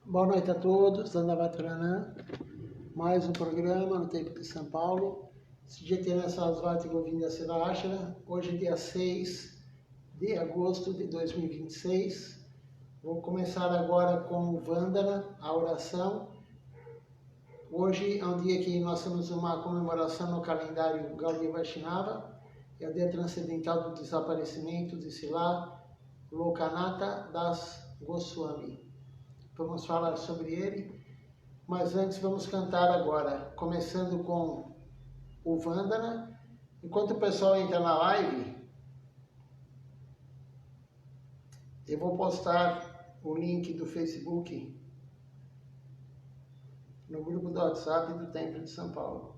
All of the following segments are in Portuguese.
Boa noite a todos, Dandavataranã, mais um programa no Tempo de São Paulo. Esse dia tem essas Vati Govinda Siddhashara, hoje dia 6 de agosto de 2026. Vou começar agora com o Vandana, a oração. Hoje é um dia que nós temos uma comemoração no calendário Gaudiya Vaishnava, é o dia transcendental do desaparecimento de Srila Lokanatha Das Goswami. Vamos falar sobre ele, mas antes vamos cantar agora, começando com o Vandana. Enquanto o pessoal entra na live, eu vou postar o link do Facebook no grupo do WhatsApp do Templo de São Paulo.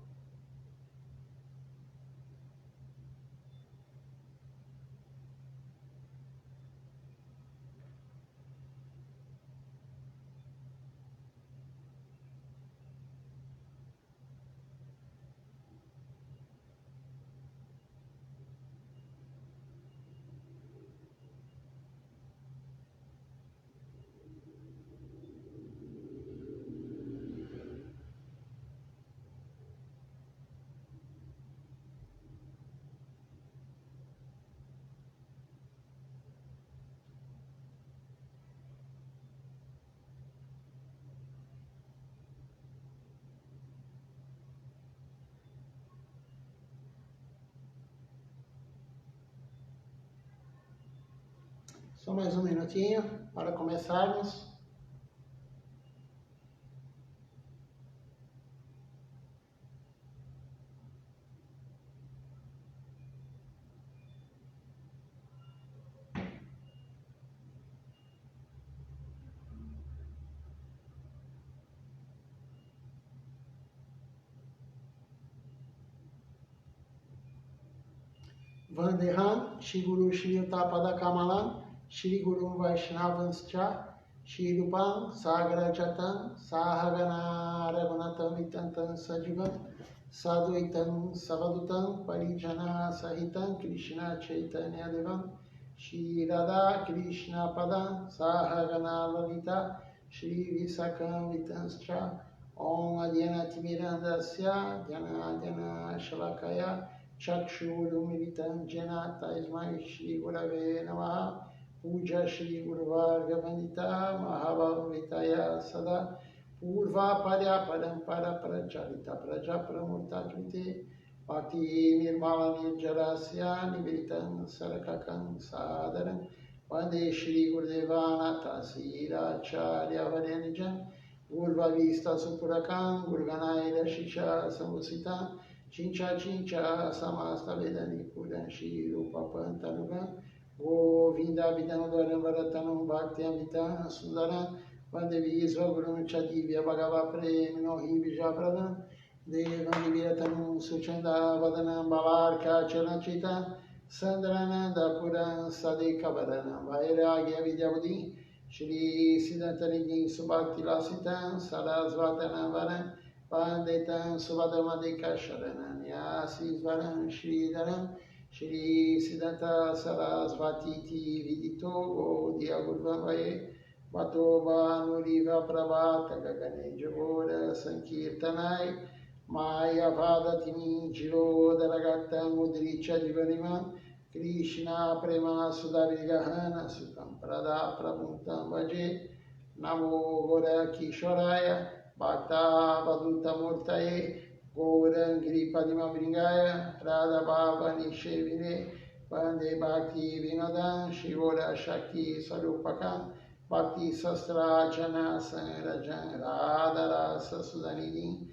Só mais um minutinho para começarmos. Vandeham, Shri Guru Shri Utapada Kamalam, Shri Guru Vaishnavanscha, Shri Rupam, Sagra Jatam, Sahagana Raghunatam Vitantam Sajivam, Sadhuitam Savadutam, Parijana Sahitam, Krishna Chaitanya Devam, Shri Radha Krishna Padam, Sahagana Lalita, Shri Visakam Vitanscha, Om Adhyana Timirandasya, Dhyana Shalakaya, Chakshurumilitam Jena Tasmai Shri Gurave Namaha, Puja Shri Guruvarga Vandita Mahabhavitaya Sada, Purva Parya Parampara Pracharita Praja Pramurta Kriti, Bhakti Nirmala Nirjarasya Nivritam Sarakakam Sadaram, Vande Shri Gurudeva Tasira Acharya Varyanijam, Gurva Vista Supurakam, Gurganayra Shisha Sambusitam, Chincha Chincha Samasta Vedani Puranshi Rupa Pantanuga Govinda Vidanudaram Varatanam Bhakti Amita Sundaram Vandevi Svagurum Chadivya Bhagava Premino Hivija Pradam Devam Divyatanam Suchanda Vadanam Bavarka Chanachita Sandrananda Puran Sadeka Vadanam Vairagya Vidyavadi Shri Siddhantaridhi Subhakti Lasitam Sarasvatana Varam Panditam Subhadamadika Sharananya Sisvaram Shridaram Shri Siddhanta Sarasvatiti Vidito Gaudiya Gurvavaye Vatoba Nuriva Prabhata Gagane Javora Sankirtanai Maya Vadatimi Jirodharagata Mudricha Divanima Krishna Prema Sudavirgahana Sukam Prada Prabhutam Vaje Namo Gora Kishoraya Bhakta Vaduta Murtaye Gaurangri Padima Bringaya Radha Bhava Nishevine Vande Bhakti Vinodan Shivora Shakti Sarupakam Bhakti Sastra Jana Sanrajan Radha Rasa Sudanidin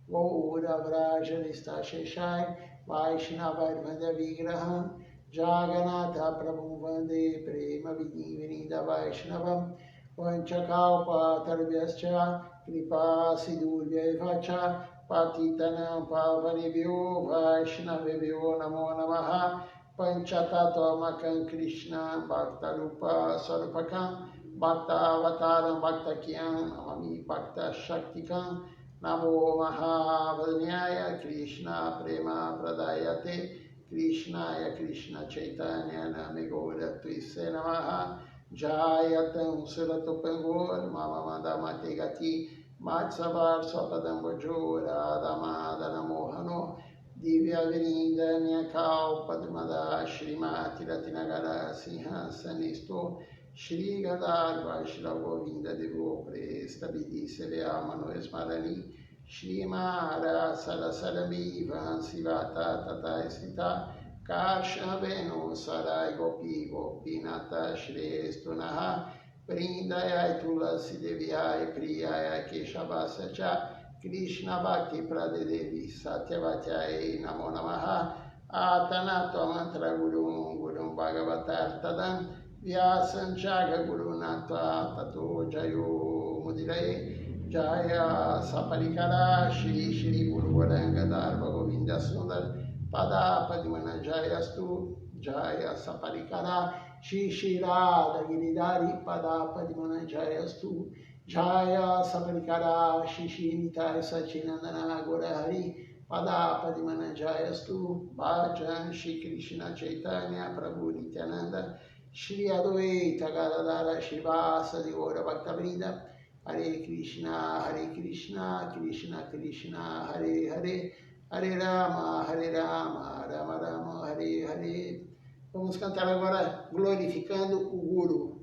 Gaura Vraja Nista Sheshai Vaishnava Vanda Vigraham Jagannatha Prabhu Vande Prema Vidinda Vaishnavam Vanchakalpa Tarvyascha Kripa Sidurvya Vacha Patitanam Pavanebhyo Vaishnavebhyo Namo Namaha Panchatattvamakam Krishna Bhaktarupa Sarupakam Bhakta Avataram Bhaktakyam Namami Bhakta Shaktikam Namo Mahavadanyaya Krishna Prema Pradayate Krishnaya Krishna Chaitanya Name Gaura Twise Namaha Jayatam Suratupangor Mamamada Mategati Matsavar Swapadambojora Damadana Mohano Divya Virinda Nyakau Padmada Shrimati Ratinagara Sinhasanisto Shri Gadarva Shra Govinda Devo Prestabidi Seveamano Esmarani Shri Mara Sarasarami Vansivata Tata Esvita Karshna Venu Sarai Gopi Gopinata Shri Stunaha Prindaya Tulasi Devyaya Priyaya Keshavasa Cha Krishna Bhakti Pradedevi Satyavatyai Namo Namaha Atanato Mantra Gurum Bhagavatar Tadam Vyasanchaga Guru Natva Tato Jayo Mudiraye Jaya Saparikara Shri Shri Guru Varanga Dharma Govinda Sundar Pada Padmana Jayastu Jaya Saparikara Shri Shri Radha Giridhari Pada Padmana Jayastu Jaya Saparikara Shri Shri Nitai Sachinandana Gaurahari Pada Padmana Jayastu Bhajan Shri Krishna Chaitanya Prabhu Nityananda Shri Advaita Gadadara Shivasa Gaura Bhaktavrinda Hare Krishna Krishna Krishna Hare Hare Hare Rama, Rama Rama, Hare Hare. Vamos cantar agora glorificando o Guru.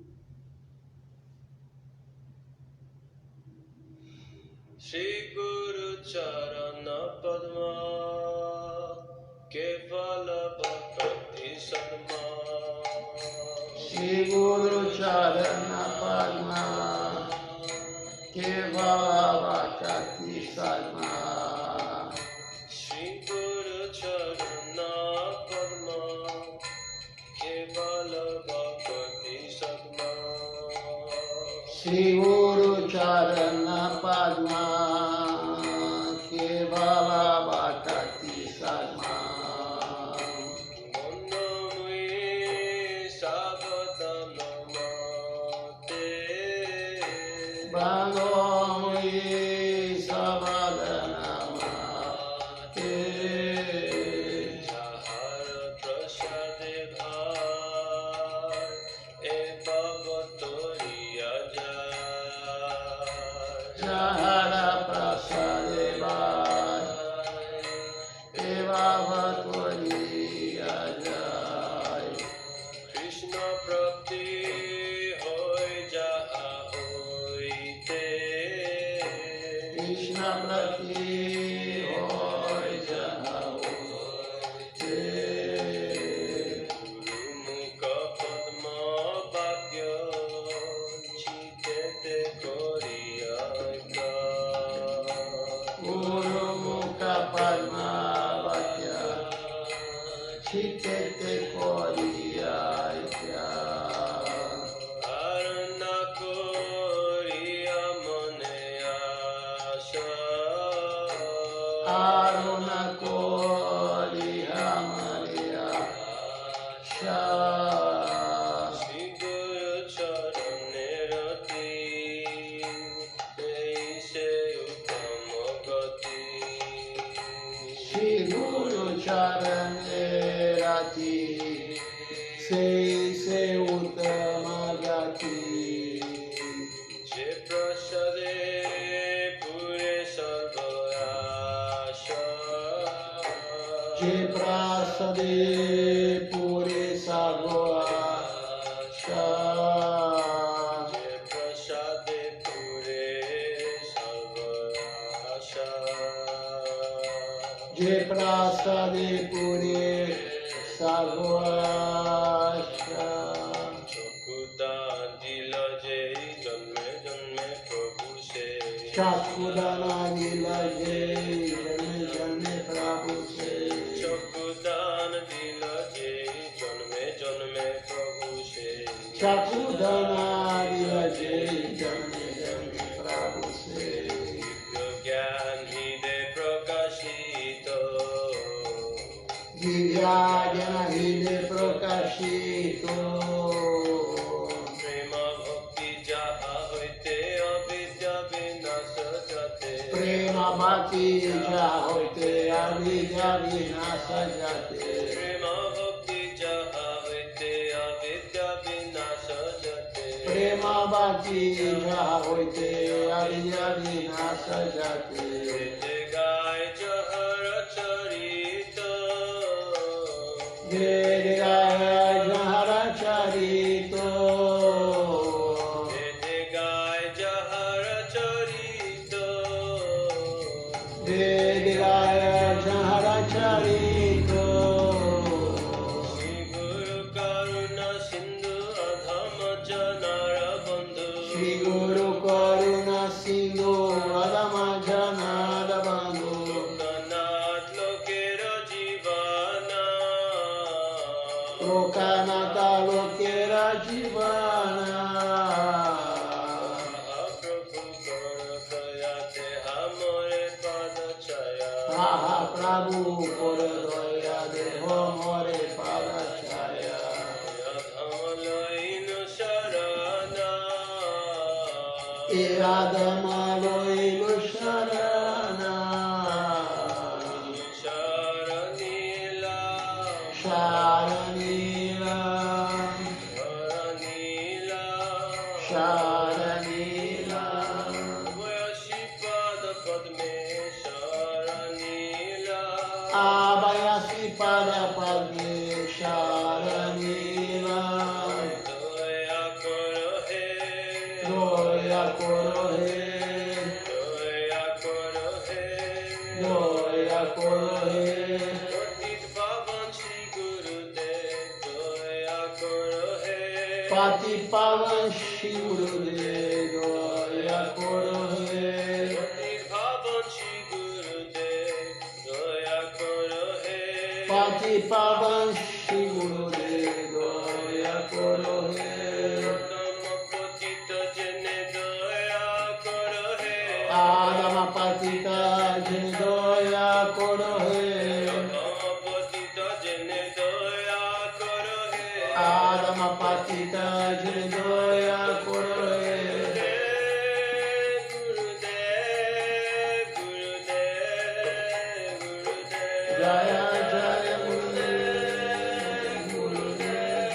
Shri Guru Charana Padma Kevala Bhakti Sadma Shri Guru Charana Padma Kevala Bhakti Sadma Shri Guru Charana Padma Kevala Bhakti Sadma Bangoyi Sabadana Mate Jahara Prasade Bhar E Bhavatoriya Jahara Prasade Bhar E Bhavatoriya Jai Krishna Prapti Hoy Jaha Hoite Krishna Prati Hoy Jaha Hoite Guru Mukha Padma Bhagya Chitete Koriyaka Guru Mukha Padma Bhakya Chitete Koriya Arana Koriya Mone Asha Aruna Koriya Maria Shah Shri Guru Charane Rati Teise Uttama Gati Shri Guru Charane Rati Se Uttama Gati Je Prasade Pure Sarvayasha Je Prasade Pure Sarva Shah Je Prasade Pure Sarvayasha Je Prasade Pure Sarva Shah Chakudan dila jai janme janme prabhu se Chakudana Nilaje Jane Jane Prabhu Se Chakudan dila jai janme janme prabhu se Chakudana Nilaje Jane Jane Prabhu Se Divya gyan hide prakashito Divya Jana Hide Prakashito Prema bhakti jaha hoite avidya vinasa jate Prema Bhakti Jahote Avidya Vinasa Jate Prema bhakti jaha hoite avidya vinasa jate bija hoite avidya vinasa jate. Vedgai jahara charito. Vedgai jahara charito. Vedgai jahara charito. Vedgai jahara charito. Shri Guru Karuna Sindhu Adhama Janara Bandhu. Shri Guru Karuna Sindhu Adama Janara Bandhu. Lokanath Lokera Jivana. Lokanata Lokera Jivana. Mahaprabhu Kara Daya Deha More Pada Chaya. Mahaprabhu Kara Daya Deha More Pada Chaya. Adhamalainu Sharana. Iradamaloinu Sharana. Sharanila. Sharanila. Sharanila. Sharanila. Vayashipada Padme Sharanila. Abhayasi Pada Padme Sharanila. Daya Karo He. Doya Korohe. Daya Karo He. Doya Korohe. Patit Pavan Shri Gurudev Daya Karo He. Pati Pavan Shri Gurudev Doya Korohe. Patit Pavan Shri Gurudev Daya Karo He. Pati Pavan Shri Gurudev Doya Korohe. Patita Jene Daya Karo He. Adama Patita Jene Doya Korohe. Patita Jene Daya Karo He. Adama Patita Jene Doya Korohe. Gurudev, Gurudev, Gurudev. Jaya Jaya Gurudev, Gurudev,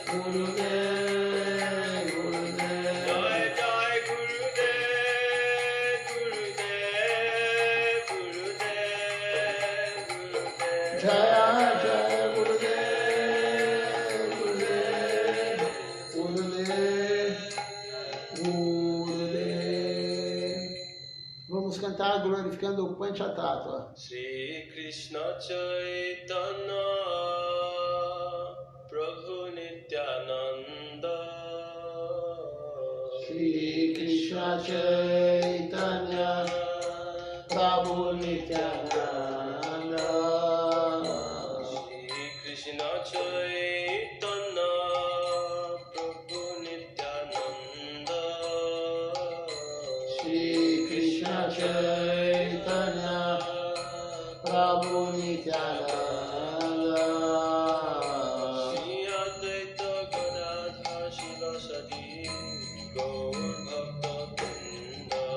Gurudev, Gurudev. Jai Jai Gurudev, Gurudev, Gurudev, Gurudev. Jaya Jaya Gurudev, Gurudev, Gurudev, Gurudev. Vamos cantar glorificando o Panchatattva. Shri Krishna Chaitanya Prabhu Nityananda. Shri Krishna Chaitanya Prabhu Nityananda. Shri Krishna Chaitanya Prabhu Nityananda. Shri Krishna Chaitanya Prabhu Nityananda. Shri Advaita Gadadhar Shivasadi Gaur Bhakta Vrinda.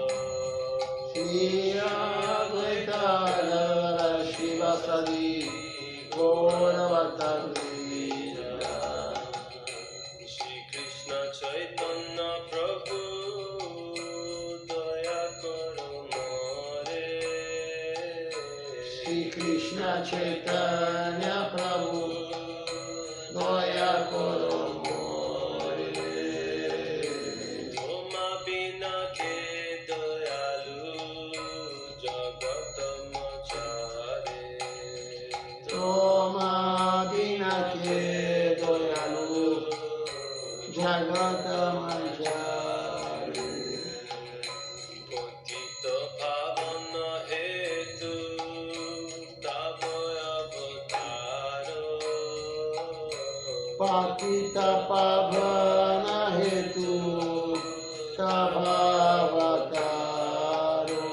Shri Advaita Gadadhara Shivasadi Gaura Bhakta Vrinda. Shri Krishna Chaitanya Prabhu Daya Karo More. Shri Krishna Chaitanya Prabhu Daya Koro More. Toma bina ke dayalu jagat machare. Toma Bina Ke Doyalu Jagata Manjari. Patita Pavana Hetu Tavoya Avataro. Patita Pavana Hetu Tabhavataro.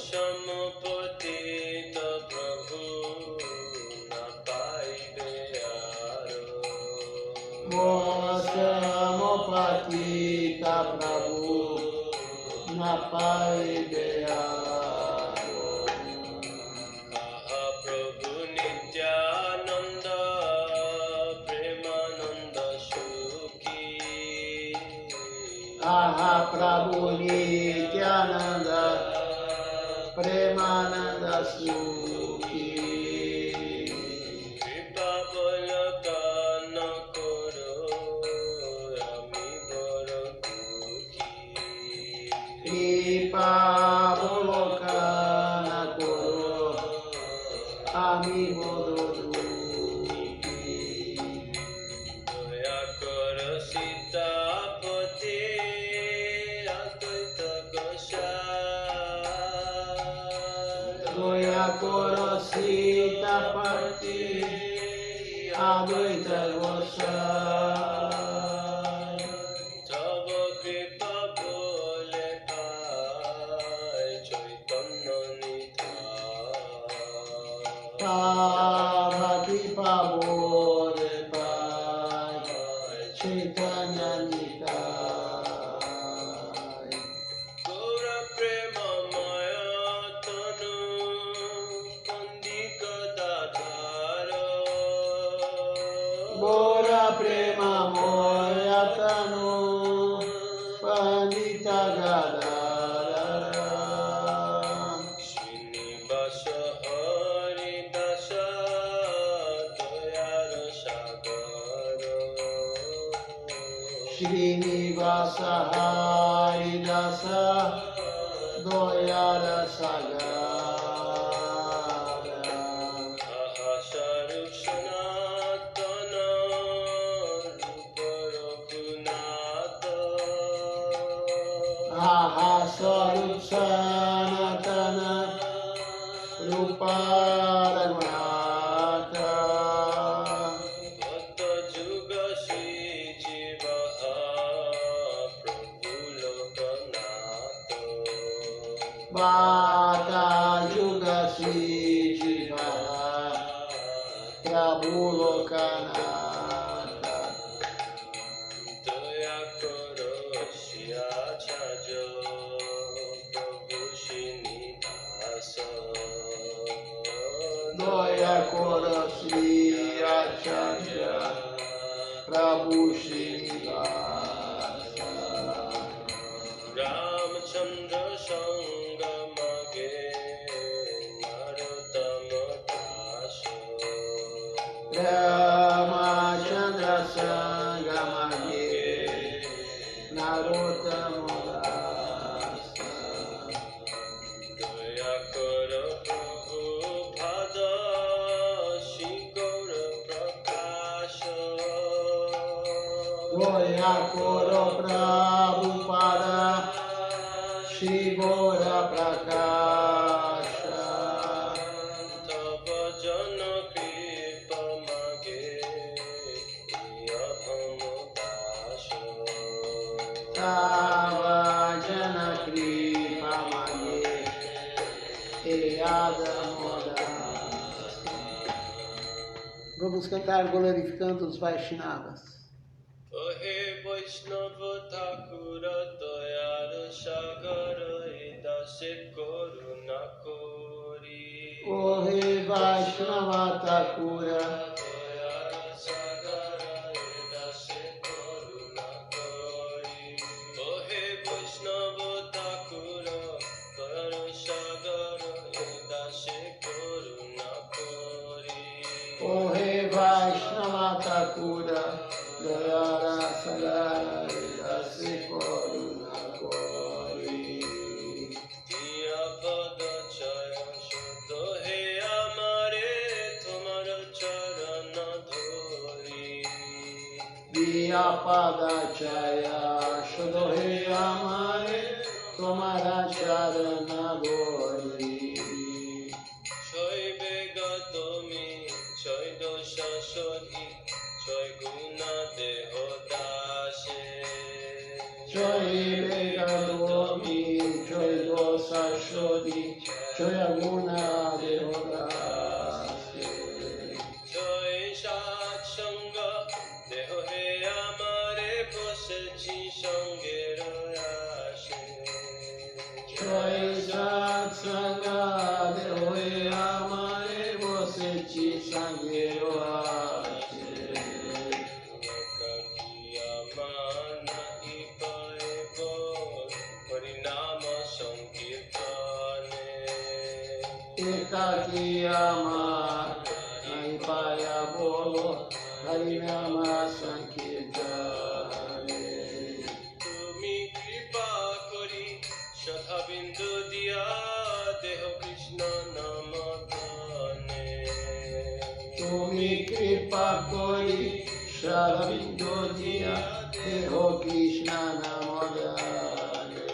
Shamapatita Prabhu Napai Deyaro. Moshamo Patita Prabhu Napai Deyaro. Mahaprabhu Nityananda Premananda Shuki Aha Prabhu Nityananda Premananda Sukhi Kripa Bolakana Koro Ami Boro Dukhi Kripa Bolokana Koro Ami Boro Dukhi Daya Koro Sitapati Advaita Gosai Goya Koro Sita Parti Advaita Gosai Tava Kripa Bole Pai Chaitanya Nithai Tava Kripa Bole Pai Chaitanya Nitai Gaura Prema Maya Tanu Pandika Dadhara Bora Prema Moyatanu Pandita Gadara Srinivasa Hari Dasa Dayara Sagara Srinivasa Haridasa Doyara Sagara Ahasaru Sanatana Rupa Raghunatha Aha Sarup Sanatana Rupa Raghunatha Bhatta Juga Sri Jivaha Prabhu Lokanatha Bata Juga Sri Jiva Prabhu Lokanatha Daya Koro Shyachaja Prabhu Srinivasa Doya Kora Sri Acharya Prabhu Srinivasa Ramachandra Sangamage Narottama Dasa Ramachandra Sangamage Narottama Dasa Daya Koro Prabhupada Shri Gaura Prakasha Doya Kora Prabhupada Shri Gora Prakasha Tava Jana Kripa Mage Yabhamu Dasha Tava Jana Kripa Mage Eyada Moda. Vamos cantar glorificando os Vaishnavas. Ohe Vaishnava Thakura Dayara Sagara Edase Koruna Kori Ohe Vaishnava Thakura Dayara Sagara Edase Koruna Kori Ohe Vaishnava Thakura Dayara Sagara Edase Koruna Kori Ohe Vaishnava Thakura Dayara Sagara Edase Koruna Kori Diya Pada Chaya Shuddha He Amare Tumara Charana Dhori Diya Pada Chaya Shuddhe Amare Tomara Charana Dori Choi Begatomi Choi Dosha Shodhi Choi Guna Deho Dashe Choi Begadomi Choi Dosa Shodhi Choi Aguna Dehodasi Choi Shat Sangha Deho He Amare Posechi Sangero Ashe Choi Satsanga Dehoe Amare Você Te Sangueiro Ashe Kakiyama Naipaya Bolo Harinama Sankirtane তুমি কৃপা করি সদা বিন্দু দিয়া দেহ কৃষ্ণ নাম গানে তুমি কৃপা করি শ্রাবিন্দু দিয়া দেহ কৃষ্ণ নাম গানে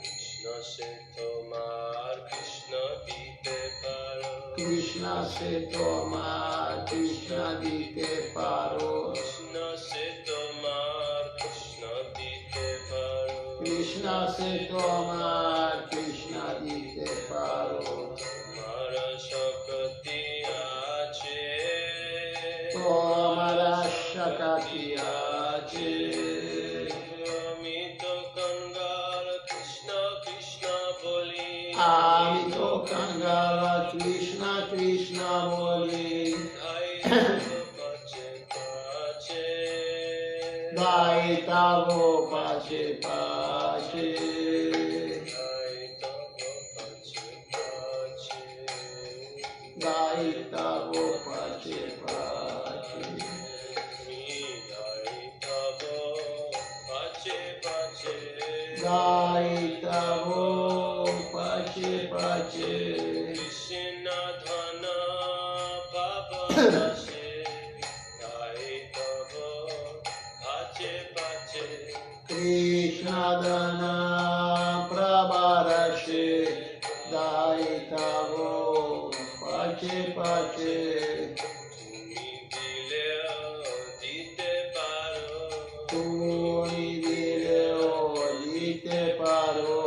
কৃষ্ণ সে তোমার কৃষ্ণ দিতে পারো কৃষ্ণ সে তোমার কৃষ্ণ দিতে পারো কৃষ্ণ সে তোমার কৃষ্ণ দিতে পারো কৃষ্ণ সে তোমার কৃষ্ণ দিতে পারো তোমার শক্তি আছে তোমার শক্তি আছে আমি তো কঙ্গাল কৃষ্ণ কৃষ্ণ বলি আমি তো কঙ্গাল কৃষ্ণ কৃষ্ণ বলি পাচে পাচে গাইতাবো পাশে পাশে গাইতাবো পাশে পাশে গাইতাবো পাশে পাশে কৃষ্ণ ধন বাবা কৃষ্ণ দান প্রবারসে গাইতাবো পাশে পাশে তুমি দিলেও দিতে পারো তুমি দিলেও দিতে পারো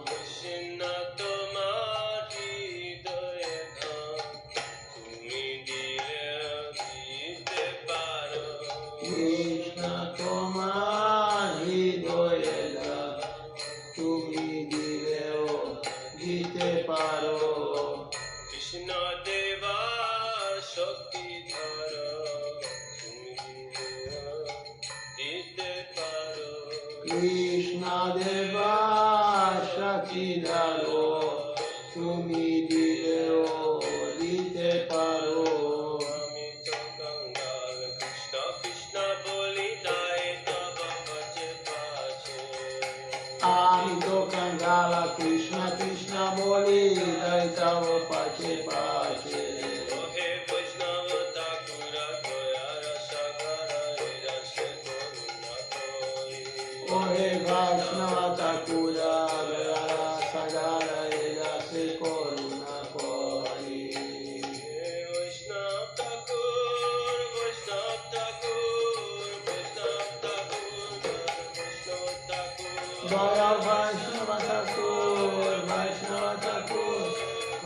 কৃষ্ণ তোমার হৃদয়ে ধাম তুমি দিলেও দিতে পারো কৃষ্ণ তোমার হৃদয়ে দান, তুমি দিলেও দিতে পারো কৃষ্ণ দেবার শক্তি ধর তুমি দিলেও দিতে পারো কৃষ্ণ দেবা শক্তিধারো তুমি দিলেও দিতে পারো আমি তো কঙ্গাল কৃষ্ণ কৃষ্ণ বলি তাই তব পাচে পাচে আমি তো কঙ্গাল কৃষ্ণ কৃষ্ণ বলি গাইতাব পাশে পাশে ওহে বৈষ্ণব ঠাকুরা দয়া রসগর রস করুণা করি ওহে বৈষ্ণব ঠাকুর সাগার রাসে করুণা করি হে বৈষ্ণব ঠাকুর বৈষ্ণব ঠাকুর বৈষ্ণব ঠাকুর বৈষ্ণব ঠাকুর দয়া বৈষ্ণব ঠাকুর বৈষ্ণব ঠাকুর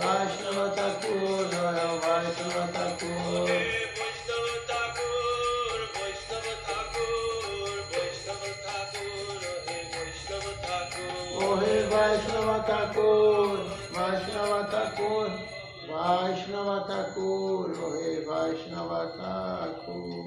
বৈষ্ণব ঠাকুর দয়া বৈষ্ণব ঠাকুর হে বৈষ্ণব ঠাকুর বৈষ্ণব ঠাকুর বৈষ্ণব ঠাকুর হে বৈষ্ণব ঠাকুর ওহে বৈষ্ণব ঠাকুর বৈষ্ণব ঠাকুর বৈষ্ণব ঠাকুর ওহে বৈষ্ণব ঠাকুর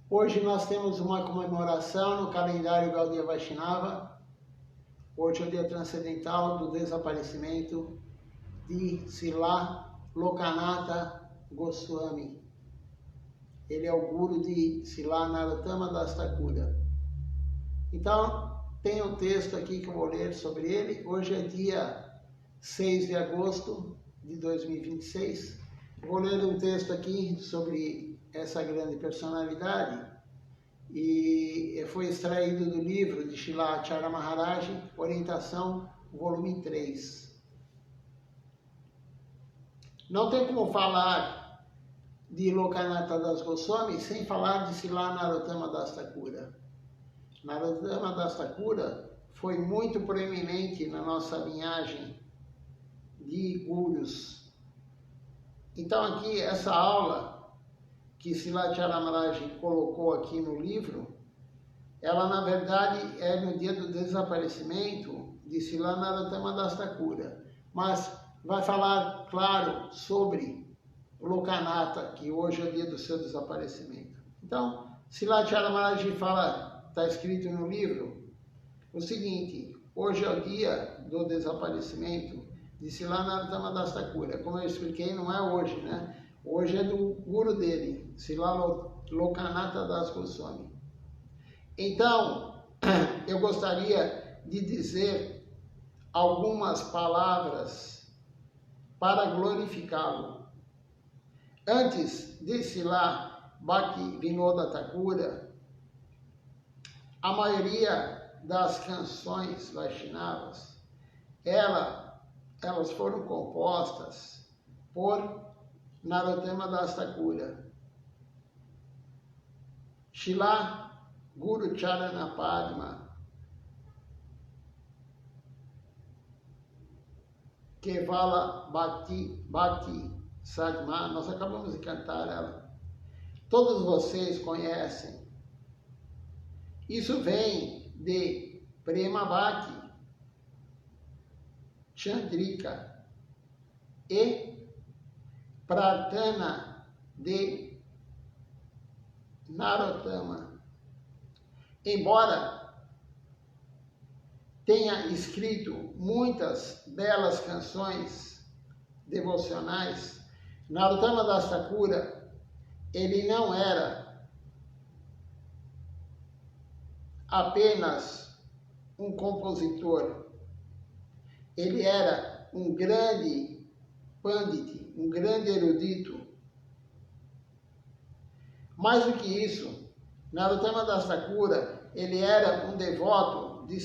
Hoje nós temos uma comemoração no calendário Gaudiya Vaishnava. Hoje é o dia transcendental do desaparecimento de Srila Lokanatha Goswami. Ele é o guru de Srila Narottama Das Thakura. Então, tem um texto aqui que eu vou ler sobre ele. Hoje é dia 6 de agosto de 2026. Vou ler um texto aqui sobre essa grande personalidade e foi extraído do livro de Srila Acharya Maharaj, Orientação, volume 3. Não tem como falar de Lokanatha Das Goswami sem falar de Srila Narottama Das Thakura. Narottama Das Thakura foi muito proeminente na nossa linhagem de gurus. Então aqui, essa aula que Srila Maharaj colocou aqui no livro, ela na verdade é no dia do desaparecimento de Srila Narottama Das Thakura, mas vai falar, claro, sobre o Lokanatha, que hoje é o dia do seu desaparecimento. Então, Srila Maharaj fala, está escrito no livro, o seguinte: hoje é o dia do desaparecimento de Srila Narottama Das Thakura. Como eu expliquei, não é hoje, né? Hoje é do guru dele, Srila Lokanatha Das Goswami. Então, eu gostaria de dizer algumas palavras para glorificá-lo. Antes de Srila Bhaktivinoda Thakura, a maioria das canções Vaishnavas, elas foram compostas por Narottama Das Thakura. Srila Guru Charana Padma, Kevala Bhakti Sadma, nós acabamos de cantar ela. Todos vocês conhecem. Isso vem de Prema Bhakti, Chandrika e Prarthana de Narottama. Embora tenha escrito muitas belas canções devocionais, Narottama Das Thakura, ele não era apenas um compositor, ele era um grande pandit, um grande erudito. Mais do que isso, Narottama Das Thakura, ele era um devoto de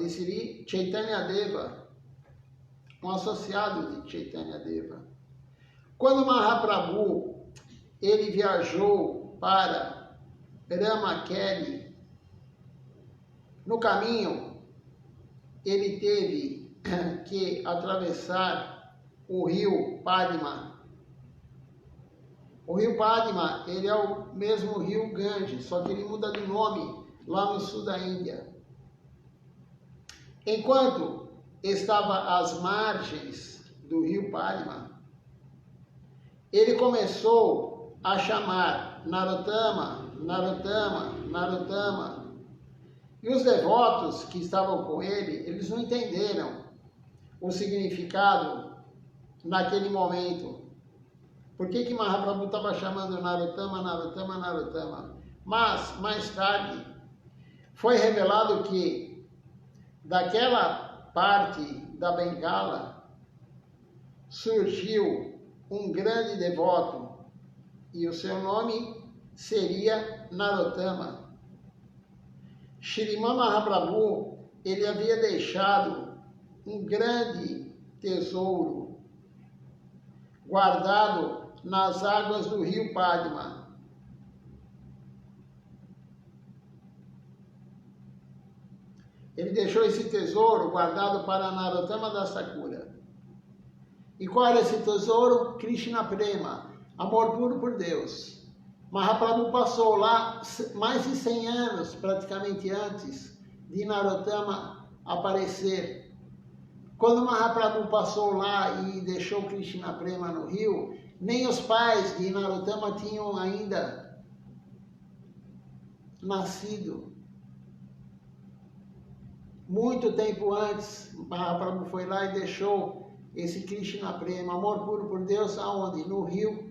Sri Chaitanya Deva, um associado de Chaitanya Deva. Quando Mahaprabhu, ele viajou para Ramakeli, no caminho, ele teve que atravessar o rio Padma. O rio Padma, ele é o mesmo rio Ganges, só que ele muda de nome lá no sul da Índia. Enquanto estava às margens do rio Padma, ele começou a chamar Narottama, Narottama, Narottama. E os devotos que estavam com ele, eles não entenderam o significado naquele momento. Por que Mahaprabhu estava chamando Narottama, Narottama, Narottama? Mas, mais tarde, foi revelado que daquela parte da Bengala surgiu um grande devoto e o seu nome seria Narottama. Shriman Mahaprabhu, ele havia deixado um grande tesouro guardado nas águas do rio Padma. Ele deixou esse tesouro guardado para Narottama Das Thakura. E qual era esse tesouro? Krishna Prema, amor puro por Deus. Mahaprabhu passou lá mais de 100 anos, praticamente antes de Narottama aparecer. Quando Mahaprabhu passou lá e deixou Krishna Prema no rio, nem os pais de Narottama tinham ainda nascido. Muito tempo antes, Mahaprabhu foi lá e deixou esse Krishna Prema, amor puro por Deus, aonde? No rio.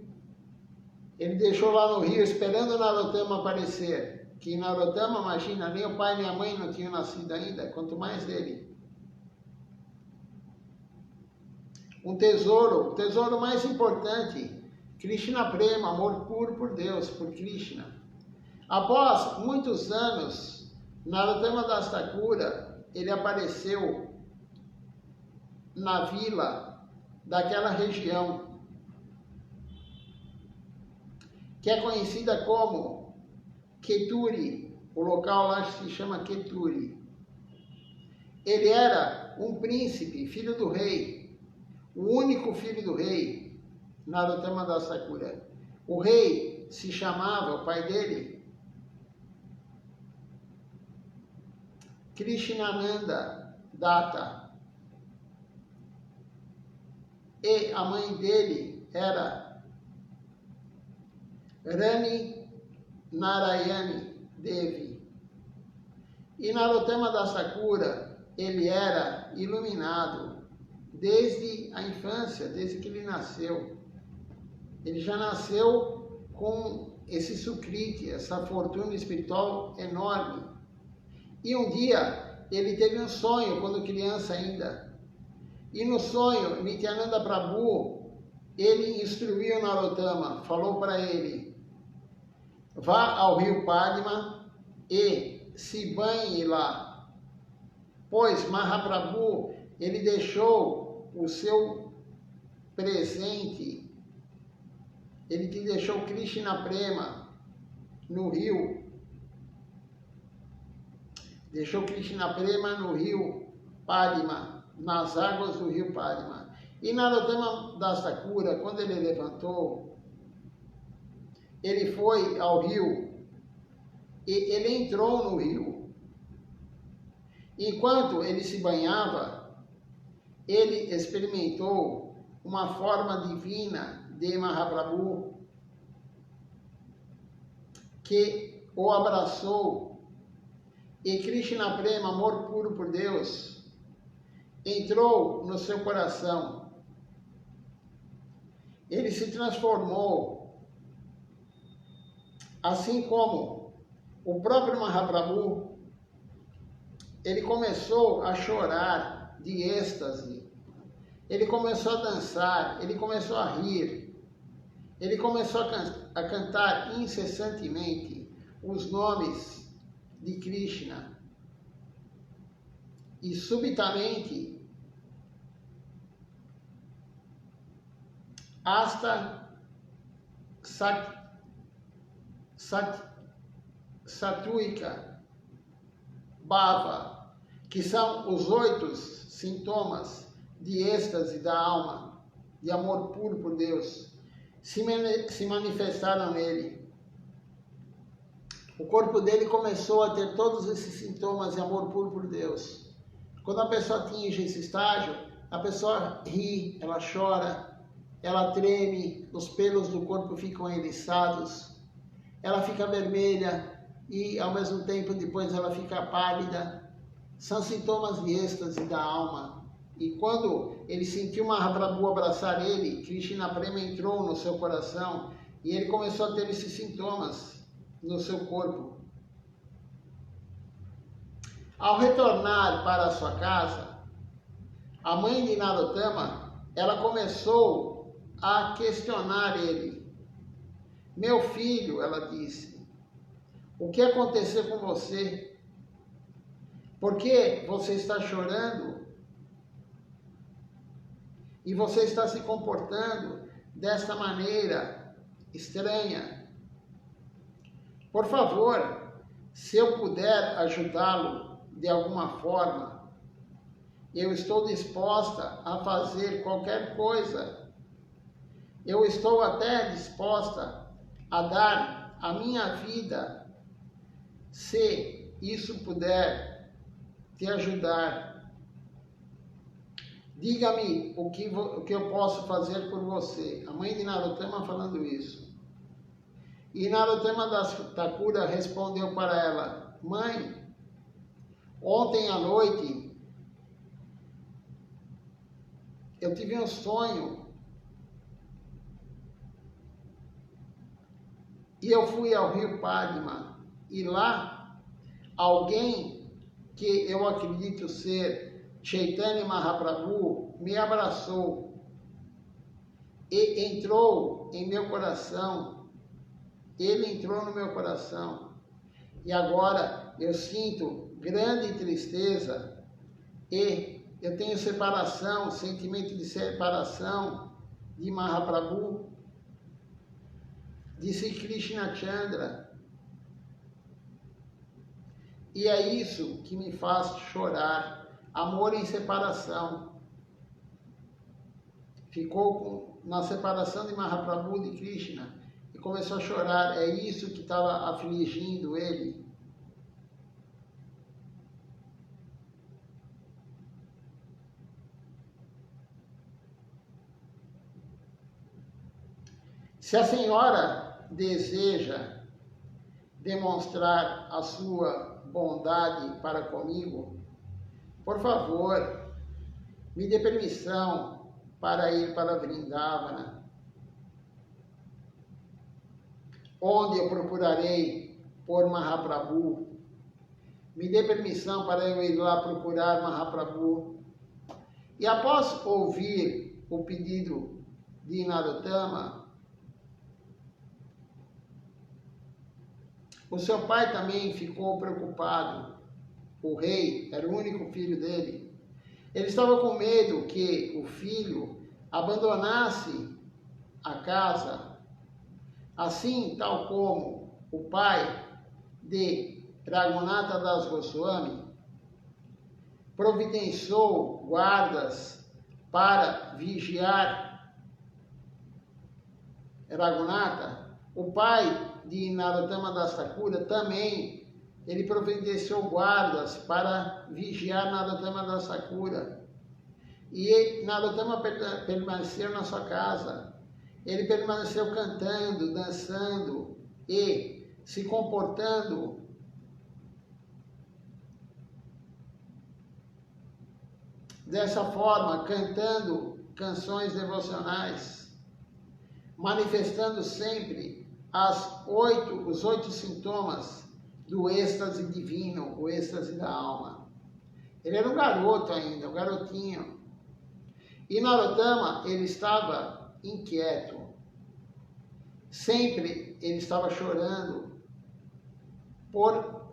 Ele deixou lá no rio, esperando Narottama aparecer. Que Narottama, imagina, nem o pai nem a mãe não tinham nascido ainda, quanto mais ele. Um tesouro, o tesouro mais importante, Krishna Prema, amor puro por Deus, por Krishna. Após muitos anos, Narottama Das Thakura, ele apareceu na vila daquela região, que é conhecida como Keturi. O local lá se chama Keturi. Ele era um príncipe, filho do rei, o único filho do rei, Narottama Das Thakura. O rei se chamava, o pai dele, Krishnananda Datta. E a mãe dele era Rani Narayani Devi. E Narottama Das Thakura, ele era iluminado desde a infância, desde que ele nasceu. Ele já nasceu com esse sukriti, essa fortuna espiritual enorme. E um dia ele teve um sonho, quando criança ainda. E no sonho, Nityananda Prabhu, ele instruiu Narottama, falou para ele: vá ao rio Padma e se banhe lá, pois Mahaprabhu, ele deixou o seu presente, ele te deixou Krishna Prema no rio, deixou Krishna Prema no rio Padma, nas águas do rio Padma. E Narottama Das Thakura, quando ele levantou, ele foi ao rio e ele entrou no rio. Enquanto ele se banhava, ele experimentou uma forma divina de Mahaprabhu que o abraçou, e Krishna Prema, amor puro por Deus, entrou no seu coração. Ele se transformou, assim como o próprio Mahaprabhu. Ele começou a chorar de êxtase, ele começou a dançar, ele começou a rir, ele começou a cantar incessantemente os nomes de Krishna. E subitamente, Asta Sattvika Bhava, que são os 8 sintomas de êxtase da alma, de amor puro por Deus, se manifestaram nele. O corpo dele começou a ter todos esses sintomas de amor puro por Deus. Quando a pessoa atinge esse estágio, a pessoa ri, ela chora, ela treme, os pelos do corpo ficam eriçados, ela fica vermelha e ao mesmo tempo depois ela fica pálida. São sintomas de êxtase da alma. E quando ele sentiu Mahaprabhu abraçar ele, Krishna Prema entrou no seu coração e ele começou a ter esses sintomas no seu corpo. Ao retornar para a sua casa, a mãe de Narottama, ela começou a questionar ele. Meu filho, ela disse, o que aconteceu com você? Por que você está chorando? E você está se comportando desta maneira estranha? Por favor, se eu puder ajudá-lo de alguma forma, eu estou disposta a fazer qualquer coisa. Eu estou até disposta a dar a minha vida, se isso puder te ajudar. Diga-me o que eu posso fazer por você. A mãe de Narottama falando isso. E Narottama Das Thakura respondeu para ela: mãe, ontem à noite eu tive um sonho e eu fui ao rio Padma e lá alguém que eu acredito ser Chaitanya Mahaprabhu me abraçou e entrou em meu coração. Ele entrou no meu coração. E agora eu sinto grande tristeza e eu tenho separação, sentimento de separação de Mahaprabhu, disse Krishna Chandra. E é isso que me faz chorar, amor em separação. Ficou na separação de Mahaprabhu de Krishna e começou a chorar. É isso que estava afligindo ele. Se a senhora deseja demonstrar a sua bondade para comigo, por favor, me dê permissão para ir para Vrindavana, onde eu procurarei por Mahaprabhu. Me dê permissão para eu ir lá procurar Mahaprabhu. E após ouvir o pedido de Narottama, o seu pai também ficou preocupado. O rei era o único filho dele. Ele estava com medo que o filho abandonasse a casa, assim tal como o pai de Raghunatha Das Goswami providenciou guardas para vigiar Raghunatha. O pai de Narottama Das Thakura também, ele providenciou guardas para vigiar Narottama Das Thakura. E Narottama permaneceu na sua casa. Ele permaneceu cantando, dançando e se comportando dessa forma, cantando canções devocionais, manifestando sempre os 8 sintomas do êxtase divino, o êxtase da alma. Ele era um garoto ainda, um garotinho. E Narottama, ele estava inquieto. Sempre ele estava chorando por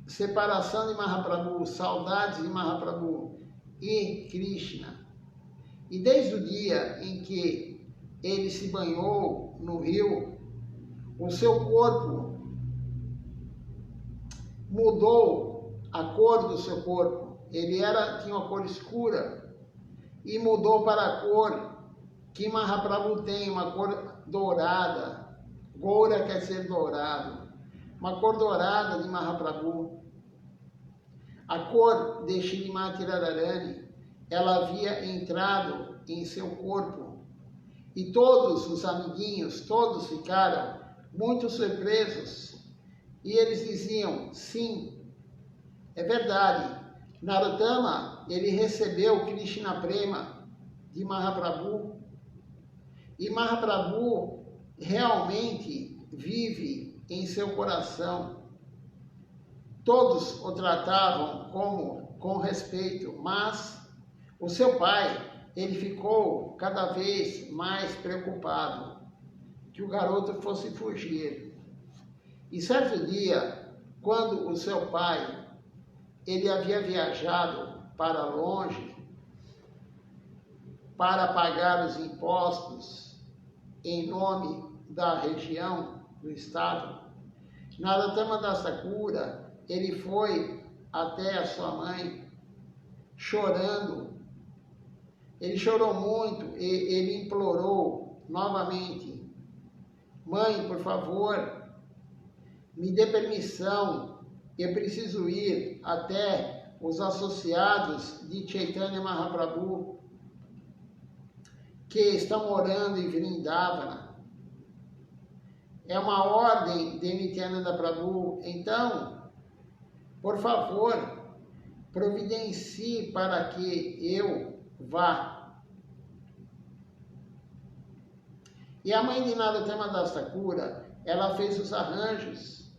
separação de Mahaprabhu, saudades de Mahaprabhu e Krishna. E desde o dia em que ele se banhou no rio, o seu corpo mudou, a cor do seu corpo. Ele tinha uma cor escura e mudou para a cor que Mahaprabhu tem, uma cor dourada. Goura quer dizer dourado. Uma cor dourada de Mahaprabhu. A cor de Shrimati Radharani, ela havia entrado em seu corpo. E todos os amiguinhos, todos ficaram muito surpresos, e eles diziam, sim, é verdade, Narottama, ele recebeu Krishna Prema de Mahaprabhu, e Mahaprabhu realmente vive em seu coração. Todos o tratavam com respeito, mas o seu pai, ele ficou cada vez mais preocupado que o garoto fosse fugir. E certo dia, quando o seu pai, ele havia viajado para longe para pagar os impostos em nome da região, do estado, Narottama Das Thakura, ele foi até a sua mãe chorando. Ele chorou muito e ele implorou novamente, mãe, por favor, me dê permissão, eu preciso ir até os associados de Chaitanya Mahaprabhu, que estão morando em Vrindavana. É uma ordem de Nityananda Prabhu. Então, por favor, providencie para que eu vá. E a mãe de Narottama Das Thakura, ela fez os arranjos.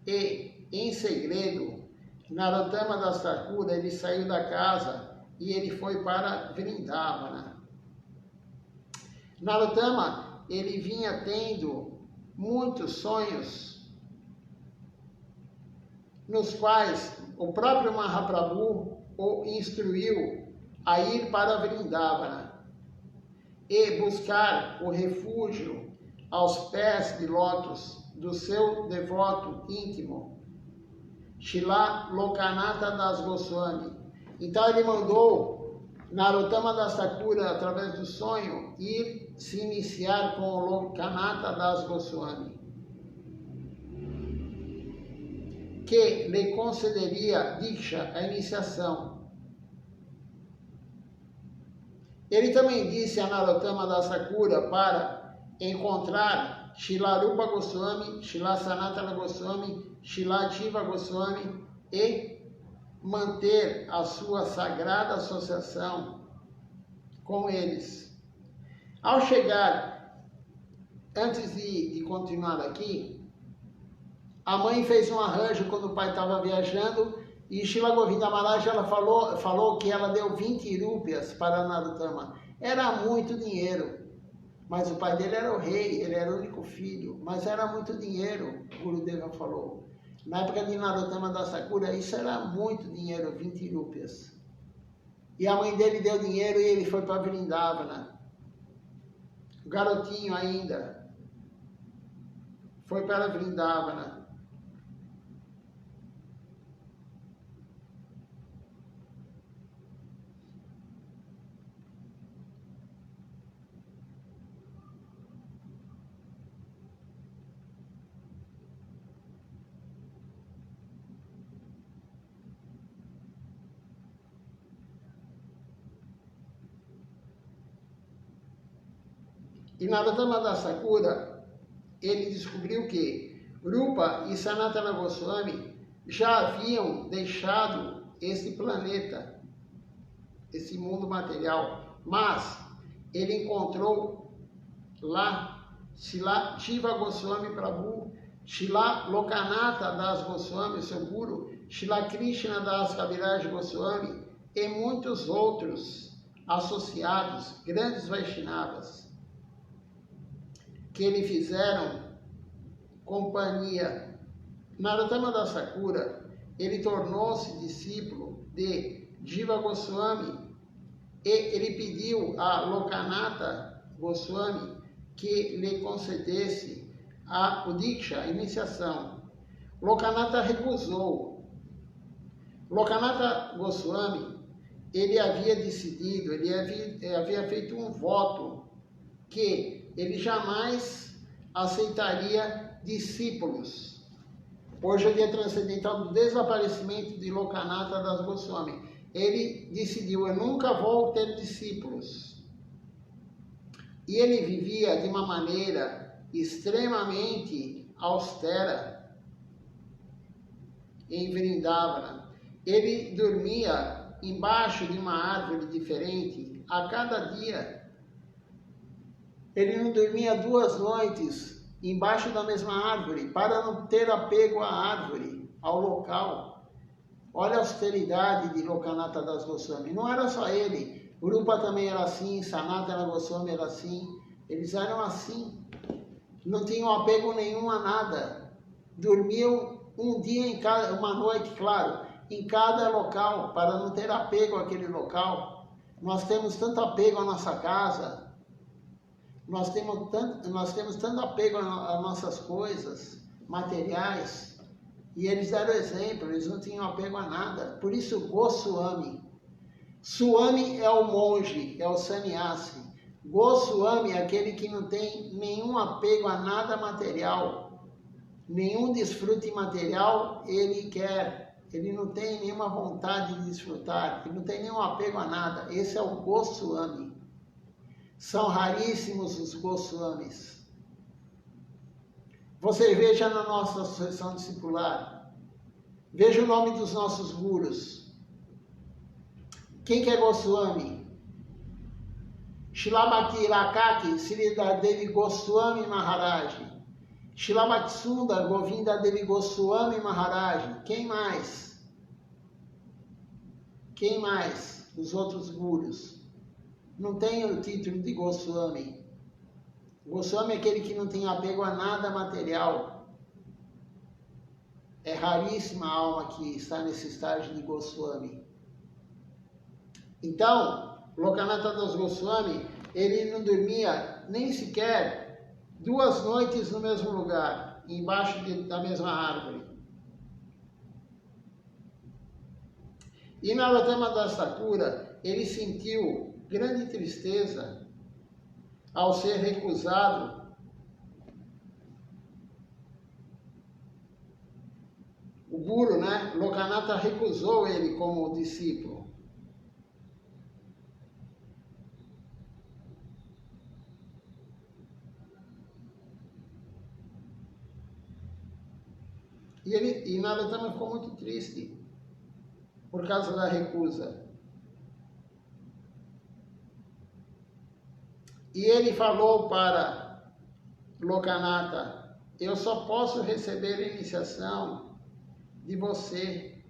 E, em segredo, Narottama Das Thakura, ele saiu da casa e ele foi para Vrindavana. Narottama, ele vinha tendo muitos sonhos, nos quais o próprio Mahaprabhu o instruiu a ir para Vrindavana e buscar o refúgio aos pés de lótus do seu devoto íntimo, Srila Lokanatha Das Goswami. Então ele mandou Narottama Das Thakura, através do sonho, ir se iniciar com o Lokanatha Das Goswami, que lhe concederia Diksha, a iniciação. Ele também disse a Narottama Das Thakura para encontrar Srila Rupa Goswami, Srila Sanatana Goswami, Srila Jiva Goswami e manter a sua sagrada associação com eles. Ao chegar, antes de continuar aqui, a mãe fez um arranjo quando o pai estava viajando e Srila Govinda Maharaj ela falou que ela deu 20 rúpias para Narottama. Era muito dinheiro, mas o pai dele era o rei, ele era o único filho, mas era muito dinheiro, o Gurudeva falou. Na época de Narottama Das Thakura, isso era muito dinheiro, 20 rúpias. E a mãe dele deu dinheiro e ele foi para Vrindavana. O garotinho ainda foi para Vrindavana. E Narottama Das Thakura, ele descobriu que Rupa e Sanatana Goswami já haviam deixado esse planeta, esse mundo material, mas ele encontrou lá Srila Jiva Goswami Prabhu, Srila Lokanatha Das Goswami, seu guru, Srila Krishna Das Kaviraj Goswami e muitos outros associados, grandes Vaishnavas, que lhe fizeram companhia. Narottama Das Thakura, ele tornou-se discípulo de Jiva Goswami e ele pediu a Lokanatha Goswami que lhe concedesse o Diksha, a iniciação. Lokanatha recusou. Lokanatha Goswami, ele havia decidido, ele havia feito um voto que ele jamais aceitaria discípulos. Hoje é o dia transcendental do desaparecimento de Lokanatha Das Goswami. Ele decidiu, eu nunca vou ter discípulos. E ele vivia de uma maneira extremamente austera em Vrindavana. Ele dormia embaixo de uma árvore diferente a cada dia. Ele não dormia 2 noites embaixo da mesma árvore, para não ter apego à árvore, ao local. Olha a austeridade de Lokanatha Das Goswami. Não era só ele, Rupa também era assim, Sanatana Goswami era assim. Eles eram assim. Não tinham apego nenhum a nada. Dormiam um dia em cada, uma noite, claro, em cada local, para não ter apego àquele local. Nós temos tanto apego à nossa casa. Nós temos tanto apego às nossas coisas materiais, e eles deram exemplo, eles não tinham apego a nada. Por isso, Goswami. Swami é o monge, é o sannyasi. Goswami é aquele que não tem nenhum apego a nada material, nenhum desfrute material ele quer. Ele não tem nenhuma vontade de desfrutar, ele não tem nenhum apego a nada. Esse é o Goswami. São raríssimos os Goswamis. Você veja na nossa associação discipular. Veja o nome dos nossos gurus. Quem que é Goswami? Srila Bhakti Rakaki Srila Devi Goswami Maharaj. Srila Bhakti Sundar Govinda Devi Goswami Maharaj. Quem mais? Quem mais? Os outros gurus. Não tem o título de Goswami. Goswami é aquele que não tem apego a nada material. É raríssima a alma que está nesse estágio de Goswami. Então, Lokanatha Das Goswami, ele não dormia nem sequer 2 noites no mesmo lugar, embaixo da mesma árvore. E Narottama Das Thakura, ele sentiu grande tristeza ao ser recusado o Guru, né? Lokanatha recusou ele como discípulo. E Narottama ficou muito triste por causa da recusa. E ele falou para Lokanatha: eu só posso receber a iniciação de você.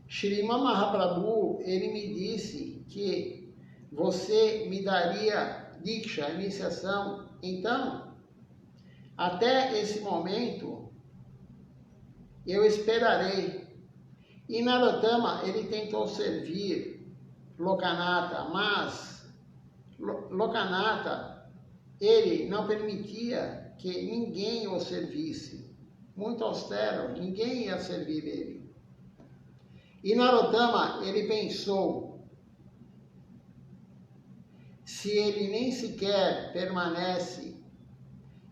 Srimad Mahaprabhu, ele me disse que você me daria Diksha, iniciação. Então, até esse momento, eu esperarei. E Narottama, ele tentou servir Lokanatha, mas Lokanatha, ele não permitia que ninguém o servisse. Muito austero, ninguém ia servir ele. E Narottama, ele pensou, se ele nem sequer permanece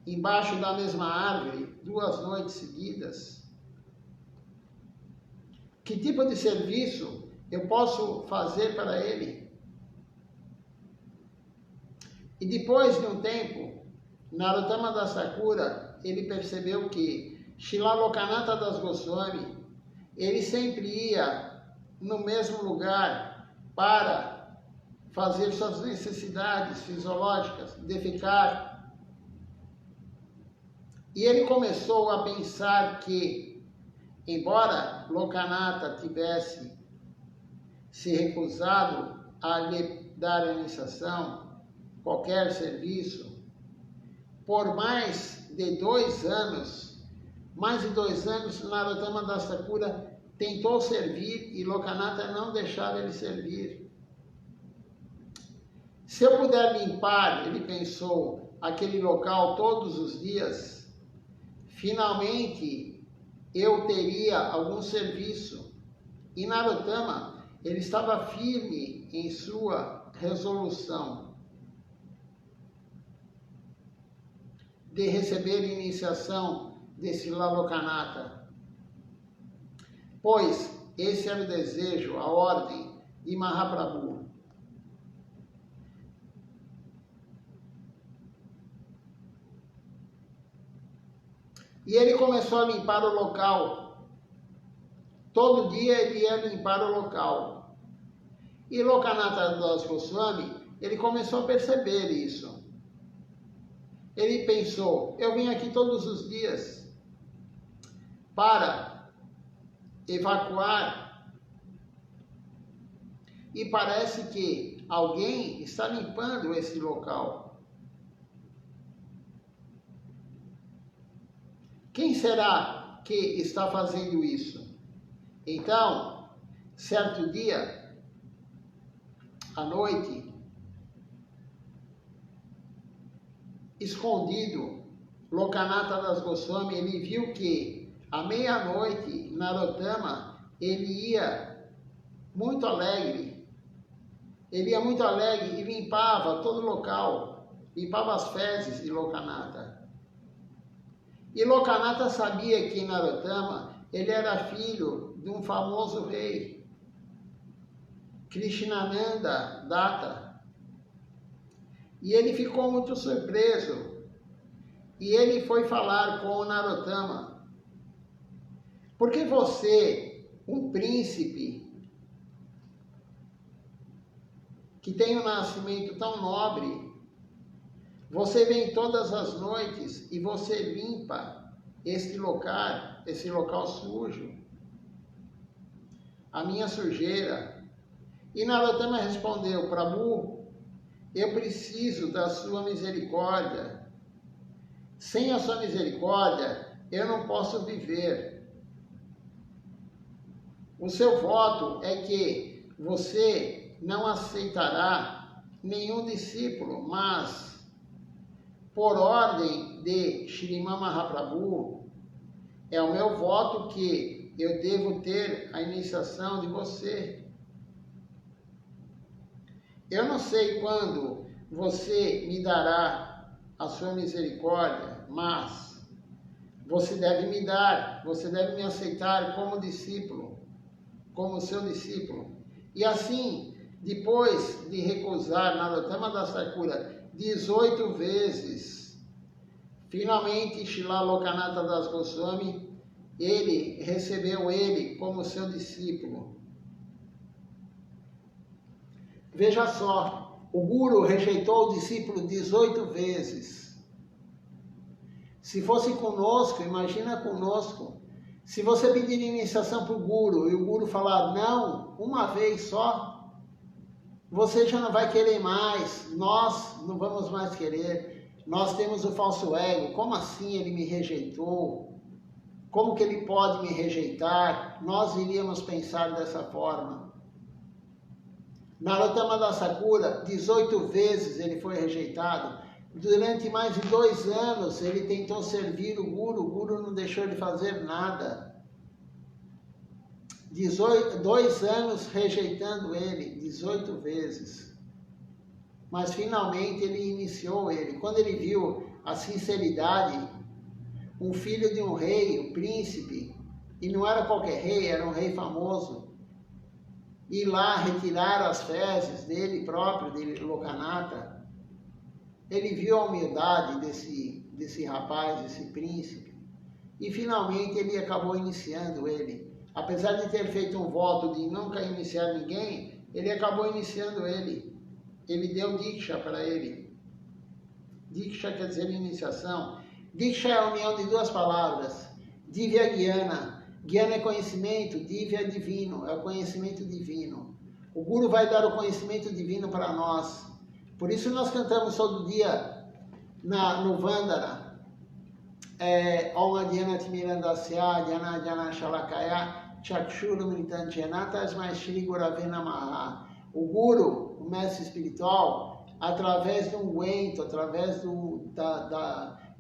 embaixo da mesma árvore 2 noites seguidas, que tipo de serviço eu posso fazer para ele? E depois de um tempo, Narottama Das Thakura, ele percebeu que Srila Lokanatha Das Goswami, ele sempre ia no mesmo lugar para fazer suas necessidades fisiológicas, defecar. E ele começou a pensar que, embora Lokanatha tivesse se recusado a lhe dar a iniciação, qualquer serviço, por mais de 2 anos, Narottama Das Thakura tentou servir e Lokanatha não deixava ele servir. Se eu puder limpar, ele pensou, aquele local todos os dias, finalmente eu teria algum serviço. E Narottama, ele estava firme em sua resolução de receber iniciação de Srila Lokanatha, pois esse era o desejo, a ordem de Mahaprabhu. E ele começou a limpar o local. Todo dia ele ia limpar o local. E Lokanatha Das Goswami, ele começou a perceber isso. Ele pensou, eu venho aqui todos os dias para evacuar e parece que alguém está limpando esse local. Quem será que está fazendo isso? Então, certo dia, à noite, escondido, Lokanatha Das Goswami, ele viu que à meia-noite, Narottama, ele ia muito alegre. Ele ia muito alegre e limpava todo o local, limpava as fezes de Lokanatha. E Lokanatha sabia que Narottama, ele era filho de um famoso rei, Krishnananda Datta. E ele ficou muito surpreso. E ele foi falar com o Narottama. Por que você, um príncipe, que tem um nascimento tão nobre, você vem todas as noites e você limpa esse local sujo, a minha sujeira? E Narottama respondeu, Prabhu, eu preciso da sua misericórdia. Sem a sua misericórdia, eu não posso viver. O seu voto é que você não aceitará nenhum discípulo, mas, por ordem de Shriman Mahaprabhu, é o meu voto que eu devo ter a iniciação de você. Eu não sei quando você me dará a sua misericórdia, mas você deve me dar, você deve me aceitar como discípulo, como seu discípulo. E assim, depois de recusar Narottama Das Thakura 18 vezes, finalmente Srila Lokanatha Das Goswami, ele recebeu ele como seu discípulo. Veja só, o Guru rejeitou o discípulo 18 vezes. Se fosse conosco, imagina conosco, se você pedir iniciação para o Guru e o Guru falar não, uma vez só, você já não vai querer mais, nós não vamos mais querer, nós temos o falso ego, como assim ele me rejeitou? Como que ele pode me rejeitar? Nós iríamos pensar dessa forma. Narottama Das Thakura, 18 vezes ele foi rejeitado. Durante mais de 2 anos ele tentou servir o Guru não deixou ele fazer nada. 2 anos rejeitando ele, 18 vezes. Mas finalmente ele iniciou ele. Quando ele viu a sinceridade, um filho de um rei, um príncipe, e não era qualquer rei, era um rei famoso, ir lá retirar as fezes dele próprio, de Lokanatha, ele viu a humildade desse rapaz, desse príncipe, e finalmente ele acabou iniciando ele. Apesar de ter feito um voto de nunca iniciar ninguém, ele acabou iniciando ele. Ele deu Diksha para ele. Diksha quer dizer iniciação. Diksha é a união de 2 palavras, Divya Gyana. Gyana é conhecimento, Divya é divino, é o conhecimento divino. O Guru vai dar o conhecimento divino para nós. Por isso nós cantamos todo dia no Vandana. Om Adhyana Mirandasya, Dhyana Dhyana Shalakaya, Chakshuru Mritanjana Tasmai Shri Gurave Namaha. O Guru, o mestre espiritual, através do unguento, através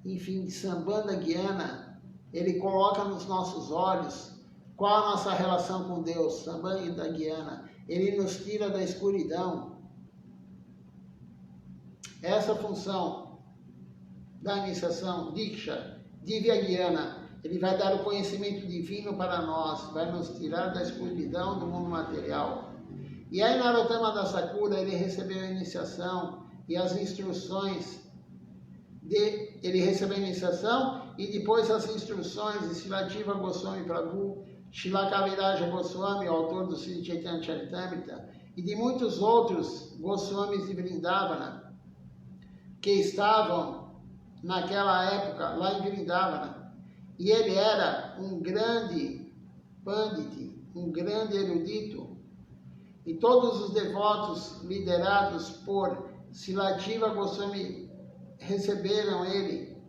de Sambandha Gyana, ele coloca nos nossos olhos qual a nossa relação com Deus, Sambandha Gyana. Ele nos tira da escuridão. Essa função da iniciação, Diksha, Divya Gyana, ele vai dar o conhecimento divino para nós, vai nos tirar da escuridão do mundo material. E aí Narottama Das Thakura, ele recebeu a iniciação e as instruções ele recebeu a iniciação e depois as instruções de Srila Jiva Goswami Prabhu, Srila Kaviraja Goswami, o autor do Sri Chaitanya Charitamrita, e de muitos outros Goswamis de Vrindavana, que estavam naquela época lá em Vrindavana. E ele era um grande pandit, um grande erudito. E todos os devotos liderados por Srila Jiva Goswami receberam ele.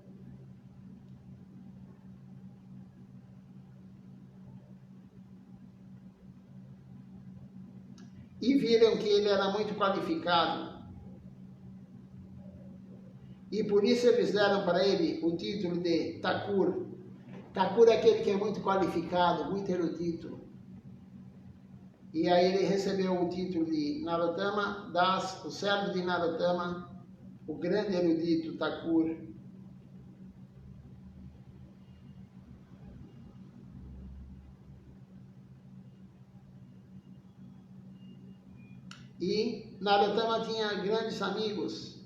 E viram que ele era muito qualificado. E por isso eles deram para ele o título de Thakur. Thakur é aquele que é muito qualificado, muito erudito. E aí ele recebeu o título de Narottama Das, o servo de Narottama, o grande erudito Thakur. E Narottama tinha grandes amigos,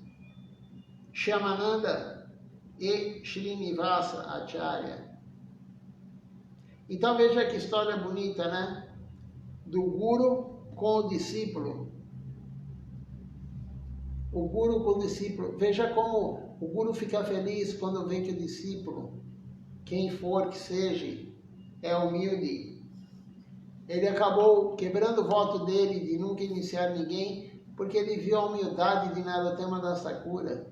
Shyamananda e Srinivasa Acharya. Então veja que história bonita, né? Do Guru com o discípulo. O Guru com o discípulo. Veja como o Guru fica feliz quando vê que o discípulo, quem for que seja, é humilde. Ele acabou quebrando o voto dele de nunca iniciar ninguém, porque ele viu a humildade de Narottama Das Thakura.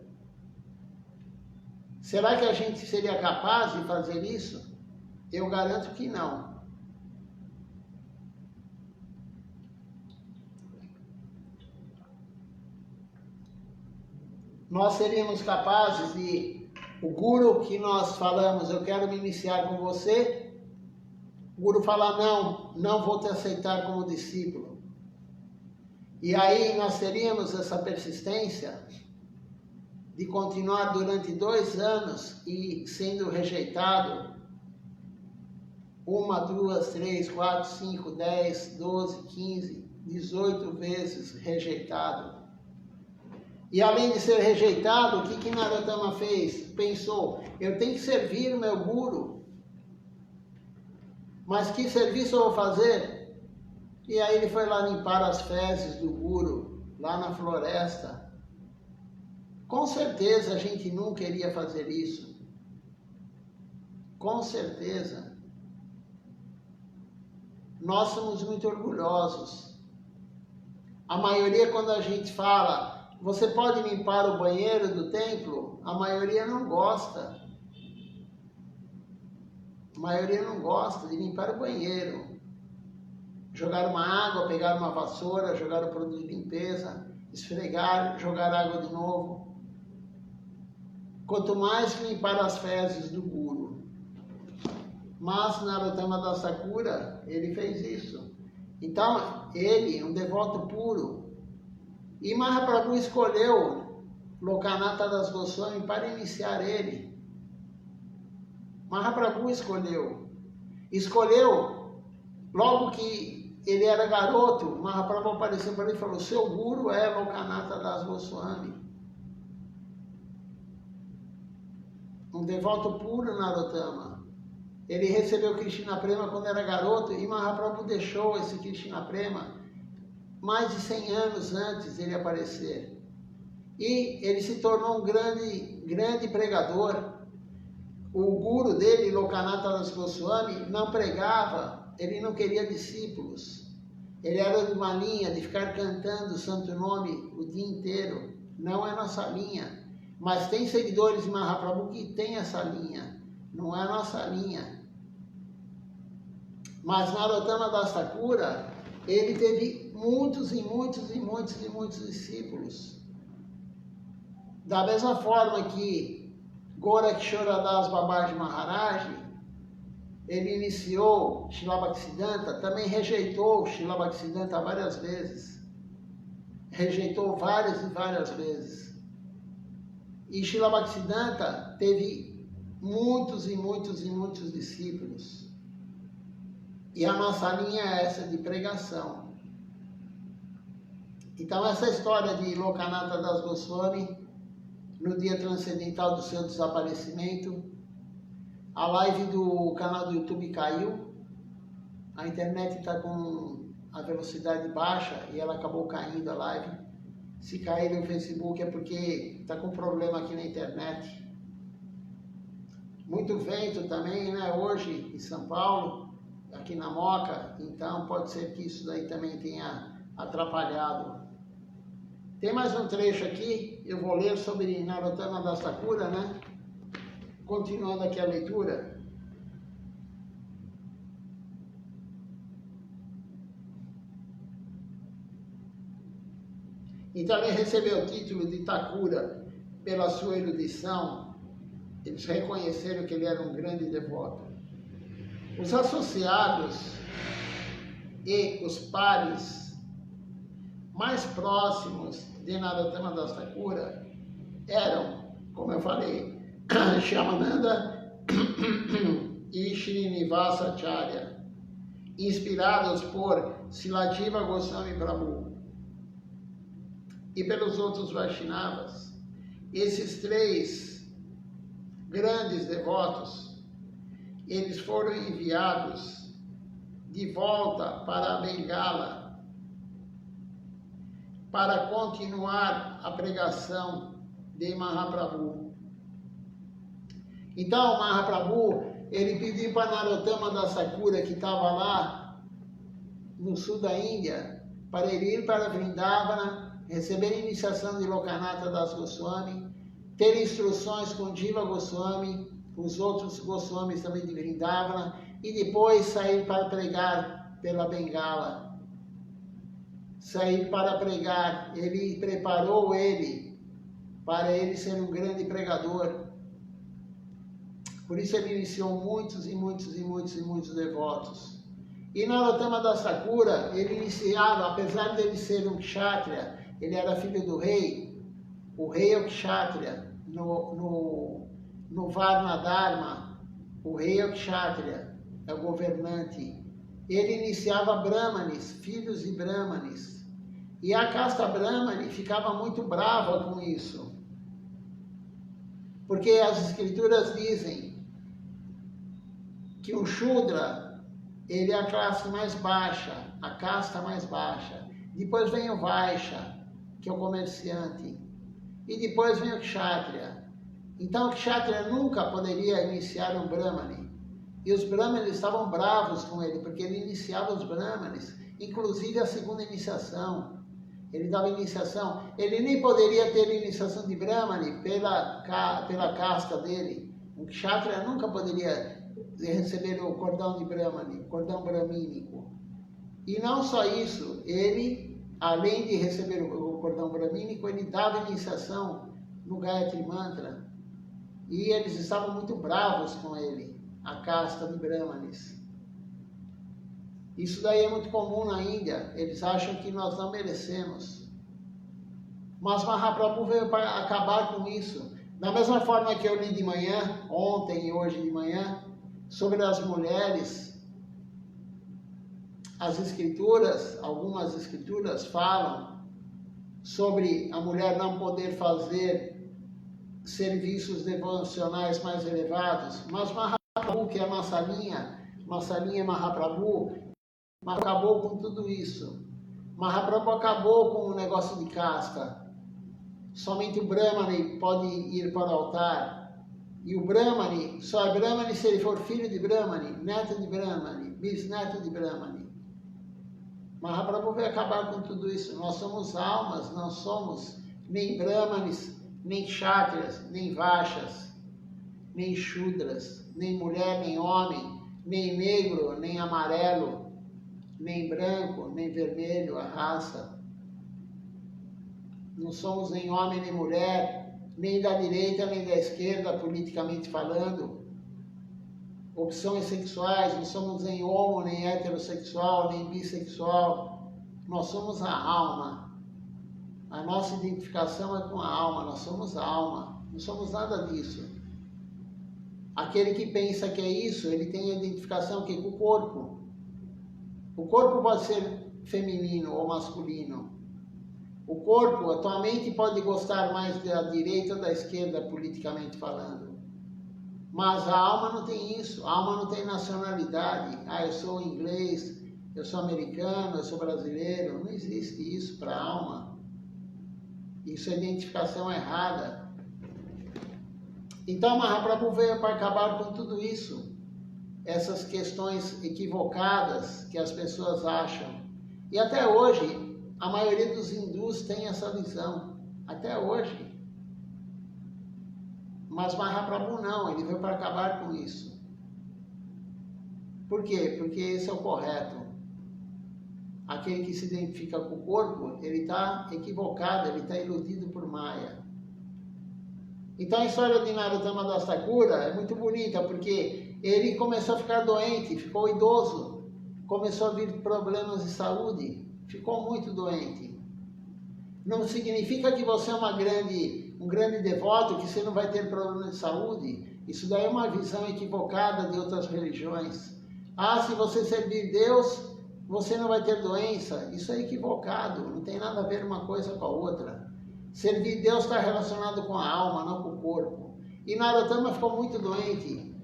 Será que a gente seria capaz de fazer isso? Eu garanto que não. nós seríamos capazes de, o Guru que nós falamos, eu quero me iniciar com você, o Guru fala, não vou te aceitar como discípulo. E aí nós teríamos essa persistência de continuar durante 2 anos e sendo rejeitado 1, 2, 3, 4, 5, 10, 12, 15, 18 vezes rejeitado. E além de ser rejeitado, o que Narottama fez? Pensou, eu tenho que servir o meu Guru. Mas que serviço eu vou fazer? E aí ele foi lá limpar as fezes do Guru, lá na floresta. Com certeza a gente nunca iria fazer isso. Com certeza. Nós somos muito orgulhosos. A maioria, quando a gente fala, você pode limpar o banheiro do templo? A maioria não gosta. A maioria não gosta de limpar o banheiro. Jogar uma água, pegar uma vassoura, jogar o produto de limpeza, esfregar, jogar água de novo. Quanto mais limpar as fezes do Guru. Mas Narottama Das Thakura, ele fez isso. Então, ele, um devoto puro, e Mahaprabhu escolheu Lokanatha Das Goswami para iniciar ele. Mahaprabhu escolheu. Escolheu, logo que ele era garoto, Mahaprabhu apareceu para ele e falou, seu Guru é Lokanatha Das Goswami. Um devoto puro, Narottama. Ele recebeu Krishna Prema quando era garoto e Mahaprabhu deixou esse Krishna Prema mais de 100 anos antes de ele aparecer. E ele se tornou um grande pregador. O Guru dele, Lokanatha Das Goswami, não pregava, ele não queria discípulos. Ele era de uma linha de ficar cantando o santo nome o dia inteiro. Não é nossa linha. Mas tem seguidores de Mahaprabhu que tem essa linha. Não é a nossa linha. Mas Narottama Das Thakura, ele teve muitos discípulos. Da mesma forma que Gorakshora Das Babaji Maharaj, ele iniciou Srila Bhaktisiddhanta, também rejeitou Srila Bhaktisiddhanta várias vezes. Rejeitou várias e várias vezes. E Srila Bhaktisiddhanta teve muitos discípulos. E a nossa linha é essa de pregação. Então essa história de Lokanatha Das Goswami, no dia transcendental do seu desaparecimento, a live do canal do YouTube caiu, a internet está com a velocidade baixa e ela acabou caindo a live. Se cair no Facebook é porque está com problema aqui na internet. Muito vento também, né? Hoje em São Paulo, aqui na Moca, então pode ser que isso daí também tenha atrapalhado. Tem mais um trecho aqui, eu vou ler sobre Narottama Das Thakura, né? Continuando aqui a leitura. Então ele recebeu o título de Thakura pela sua erudição. Eles reconheceram que ele era um grande devoto. Os associados e os pares mais próximos de Narottama Das Thakura eram, como eu falei, Shyamananda e Srinivasa Acharya, inspirados por Siladjiva Goswami Prabhu e pelos outros Vaishnavas. Esses 3 grandes devotos, eles foram enviados de volta para a Bengala para continuar a pregação de Mahaprabhu. Então, Mahaprabhu, ele pediu para Narottama Das Thakura, que estava lá no sul da Índia, para ele ir para Vrindavana, receber a iniciação de Lokanatha Das Goswami, ter instruções com Jiva Goswami, os outros Goswamis também de Vrindavana, e depois sair para pregar pela Bengala. Sair para pregar. Ele preparou ele para ele ser um grande pregador. Por isso ele iniciou muitos devotos. E Narottama Das Thakura, ele iniciava, apesar de ele ser um kshatriya, ele era filho do rei. O rei é o kshatriya. No Varna Dharma, o rei é o kshatriya, é o governante. Ele iniciava brahmanes, filhos de brahmanes. E a casta brahmane ficava muito brava com isso. Porque as escrituras dizem que o Shudra, ele é a classe mais baixa, a casta mais baixa. Depois vem o Vaishya, que é o comerciante. E depois vem o Kshatriya. Então o Kshatriya nunca poderia iniciar um Brahmane. E os Brahmanes estavam bravos com ele, porque ele iniciava os Brahmanes, inclusive a segunda iniciação. Ele dava iniciação. Ele nem poderia ter iniciação de Brahmane pela casta dele. Um Kshatriya nunca poderia receber o cordão de Brahmane, o cordão bramínico. E não só isso, ele, além de receber o cordão bramínico, ele dava iniciação no Gayatri Mantra. E eles estavam muito bravos com ele, a casta de Brahmanes. Isso daí é muito comum na Índia, eles acham que nós não merecemos. Mas Mahaprabhu veio para acabar com isso. Da mesma forma que eu li de manhã, ontem e hoje de manhã, sobre as mulheres, as escrituras, algumas escrituras falam sobre a mulher não poder fazer serviços devocionais mais elevados, mas Mahaprabhu, que é Massalinha Mahaprabhu, acabou com tudo isso. Mahaprabhu acabou com o negócio de casta. Somente o Brahmane pode ir para o altar. E o Brahmane, só é Brahmane se ele for filho de Brahmane, neto de Brahmane, bisneto de Brahmane. Mahaprabhu vai acabar com tudo isso. Nós somos almas, não somos nem Brahmanes, nem Kshatriyas, nem Vaishyas, nem Shudras, nem mulher, nem homem, nem negro, nem amarelo, nem branco, nem vermelho, a raça. Não somos nem homem, nem mulher, nem da direita, nem da esquerda, politicamente falando. Opções sexuais, não somos nem homo, nem heterossexual, nem bissexual. Nós somos a alma. A nossa identificação é com a alma, nós somos a alma. Não somos nada disso. Aquele que pensa que é isso, ele tem a identificação que é com o corpo. O corpo pode ser feminino ou masculino. O corpo, a tua mente pode gostar mais da direita ou da esquerda, politicamente falando. Mas a alma não tem isso. A alma não tem nacionalidade. Ah, eu sou inglês, eu sou americano, eu sou brasileiro. Não existe isso para a alma. Isso é identificação errada. Então, Mahaprabhu veio para acabar com tudo isso. Essas questões equivocadas que as pessoas acham. E até hoje, a maioria dos hindus tem essa visão. Até hoje. Mas Mahaprabhu não, ele veio para acabar com isso. Por quê? Porque esse é o correto. Aquele que se identifica com o corpo, ele está equivocado, ele está iludido por Maya. Então a história de Narottama Das Thakura é muito bonita, porque ele começou a ficar doente, ficou idoso, começou a vir problemas de saúde, ficou muito doente. Não significa que você é um grande devoto, que você não vai ter problema de saúde. Isso daí é uma visão equivocada de outras religiões. Ah, se você servir Deus, você não vai ter doença. Isso é equivocado, não tem nada a ver uma coisa com a outra. Servir Deus está relacionado com a alma, não com o corpo. E Narottama ficou muito doente.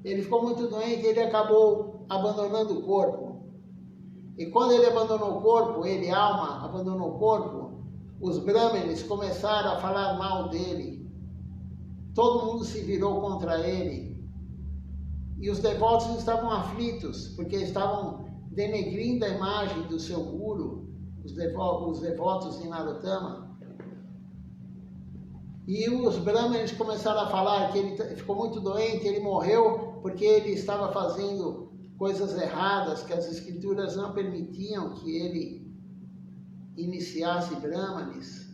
Ele ficou muito doente, ele acabou abandonando o corpo. E quando ele abandonou o corpo, ele, alma, abandonou o corpo, os brahmanes começaram a falar mal dele. Todo mundo se virou contra ele. E os devotos estavam aflitos, porque estavam denegrindo a imagem do seu guru, os devotos de Narottama. E os brahmanes começaram a falar que ele ficou muito doente, ele morreu porque ele estava fazendo coisas erradas, que as escrituras não permitiam que ele iniciasse brahmanes.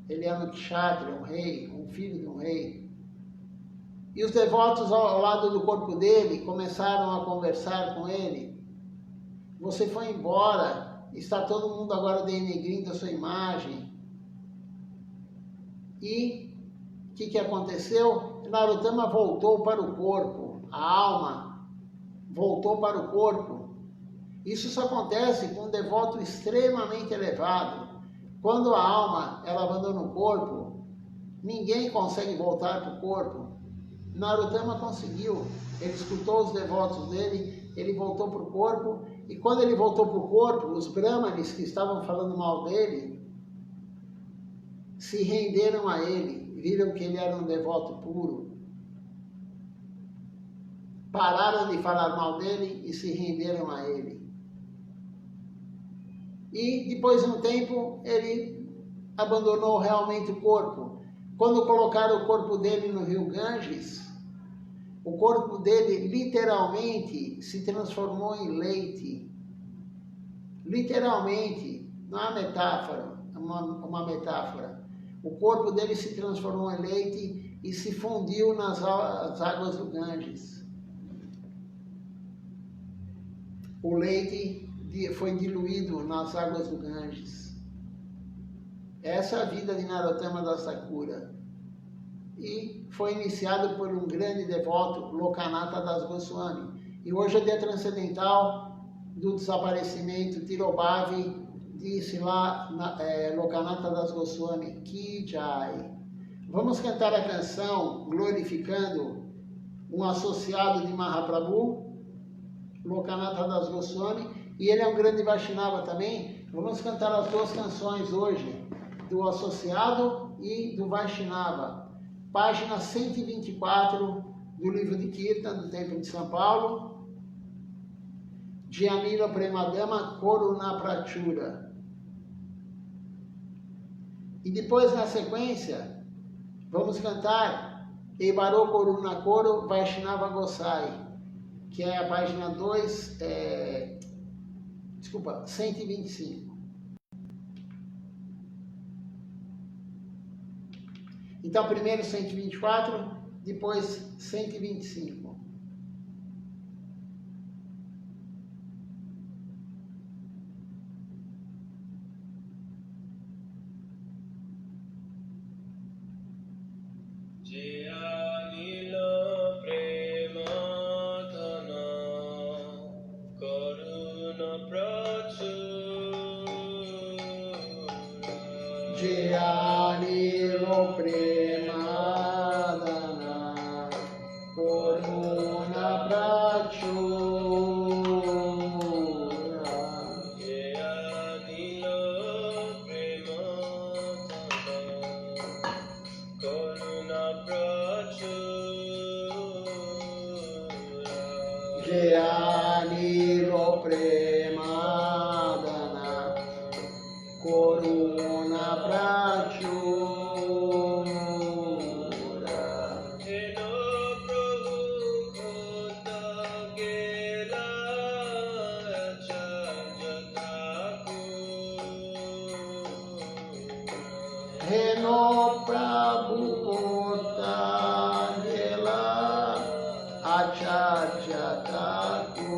Ele era um kshatriya, um rei, um filho de um rei. E os devotos ao lado do corpo dele começaram a conversar com ele. Você foi embora, está todo mundo agora denegrindo a sua imagem. E o que aconteceu? Narottama voltou para o corpo, a alma voltou para o corpo. Isso só acontece com um devoto extremamente elevado. Quando a alma ela abandona o corpo, ninguém consegue voltar para o corpo. Narottama conseguiu. Ele escutou os devotos dele, ele voltou para o corpo, e quando ele voltou para o corpo, os brahmanes que estavam falando mal dele se renderam a ele, viram que ele era um devoto puro, pararam de falar mal dele e se renderam a ele. E depois de um tempo, ele abandonou realmente o corpo. Quando colocaram o corpo dele no rio Ganges, o corpo dele literalmente se transformou em leite. Literalmente, não é metáfora, é uma metáfora. O corpo dele se transformou em leite e se fundiu nas águas do Ganges. O leite foi diluído nas águas do Ganges. Essa é a vida de Narottama Das Thakura. E foi iniciado por um grande devoto, Lokanatha Das Goswami. E hoje é dia transcendental do desaparecimento. Tirobhavi disse lá, Lokanatha Das Goswami, Ki Jai. Vamos cantar a canção glorificando um associado de Mahaprabhu, Lokanatha Das Goswami, e ele é um grande Vaishnava também. Vamos cantar as duas canções hoje, do associado e do Vaishnava. Página 124 do livro de Kirtan do Templo de São Paulo, Dhyamila Premadama Koruna Prachura. E depois, na sequência, vamos cantar Ebaro Koruna Koro Vaishnava Gosai, que é a página 125. Então, primeiro 124, depois 125. Jayalila Premadana Karuna Prachura Jayalila Premadana Koruna Prachura. Jayalila Premadana Karuna Prachura. Jayalila Premadana Koruna Prachura. Heno Prabhu Khota Gela Acharya Thakur.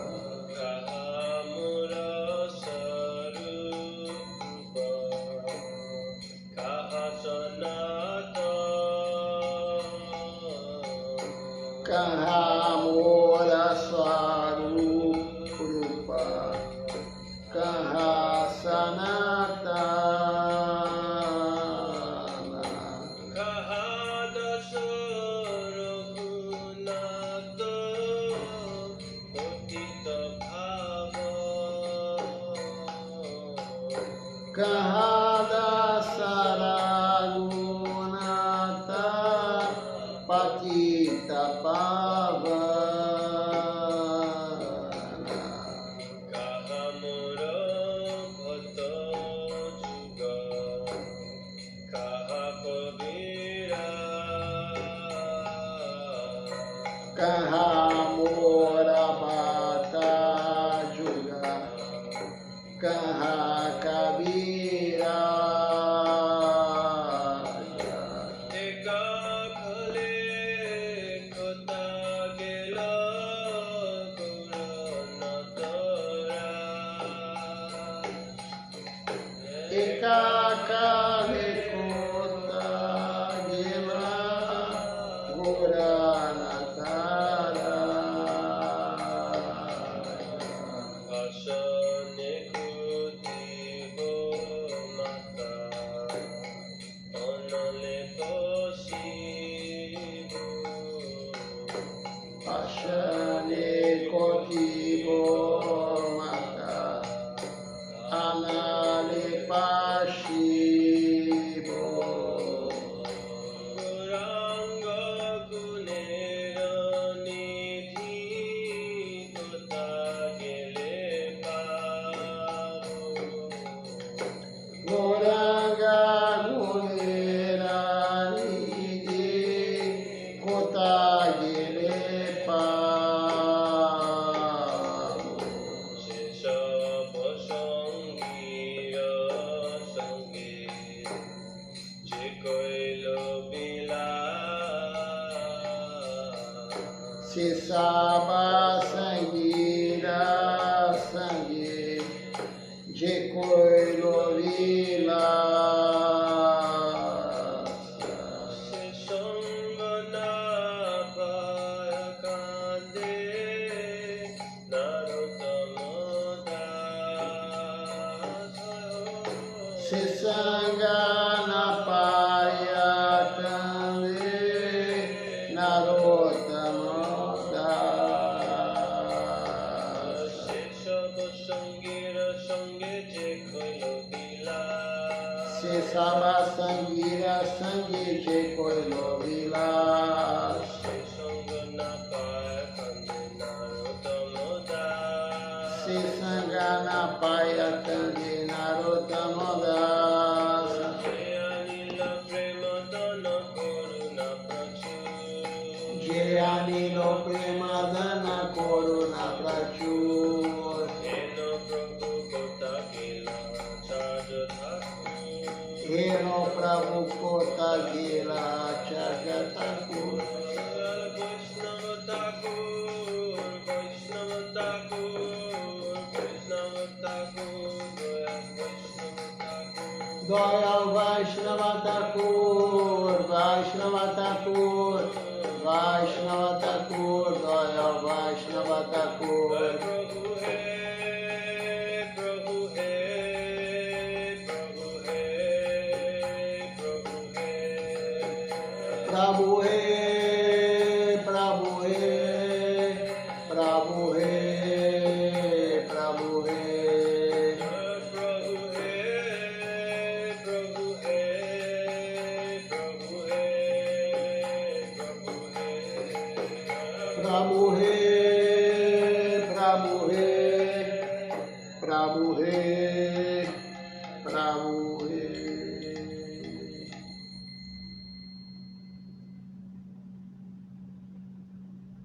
Reno Prabhu Kotagela Acharya Thakur. Kahamura Sarupa Kahasanata Kahamora Swarupa Kahasanatana. Kahadasa Raghunata Patita Bhava Kahada Saragunata Patita Pavana. Kahamura Bhata Juga Kahapavira Kahamora Bata Juga Kahakavira. kale kota gela gorana tara Ashane kutibo mata onale poshibo Ashane kotibo mata anale pashibo Ranga gunera nidhi kota gele pavo Goranga gunera nidhi kota gele pavo Sesab sangira sange je koilo bila Se saba sangira sangue de coilo vila se sangana kande narotamoda se sangana paia cande narota moda Sesab sangira sange je koilo bila se saba sangira sangue de coilo vila se sangana kande narotamoda se sangana paia cande narota moda Anila prema dana koruna prachur Je anilo premadana corona prachur Eno prabhu kota gila charja thakur Eno Prabhu Kota Gila Chagatakur Vaishnava thakur Vaishnava thakur Vaishnava thakur Vaishnava thakur Vaishnava Thakur Vaishnava Thakur Daya Vaishnava Thakur Prabhu hai Prabhu hai Prabhu hai Prabhu hai Prabhu He Prabhu He Prabhu He Prabhu He Prabhu hai Prabhu hai Prabhu hai Prabhu hai Prabhu He Prabhu He Prabhu He Prabhu He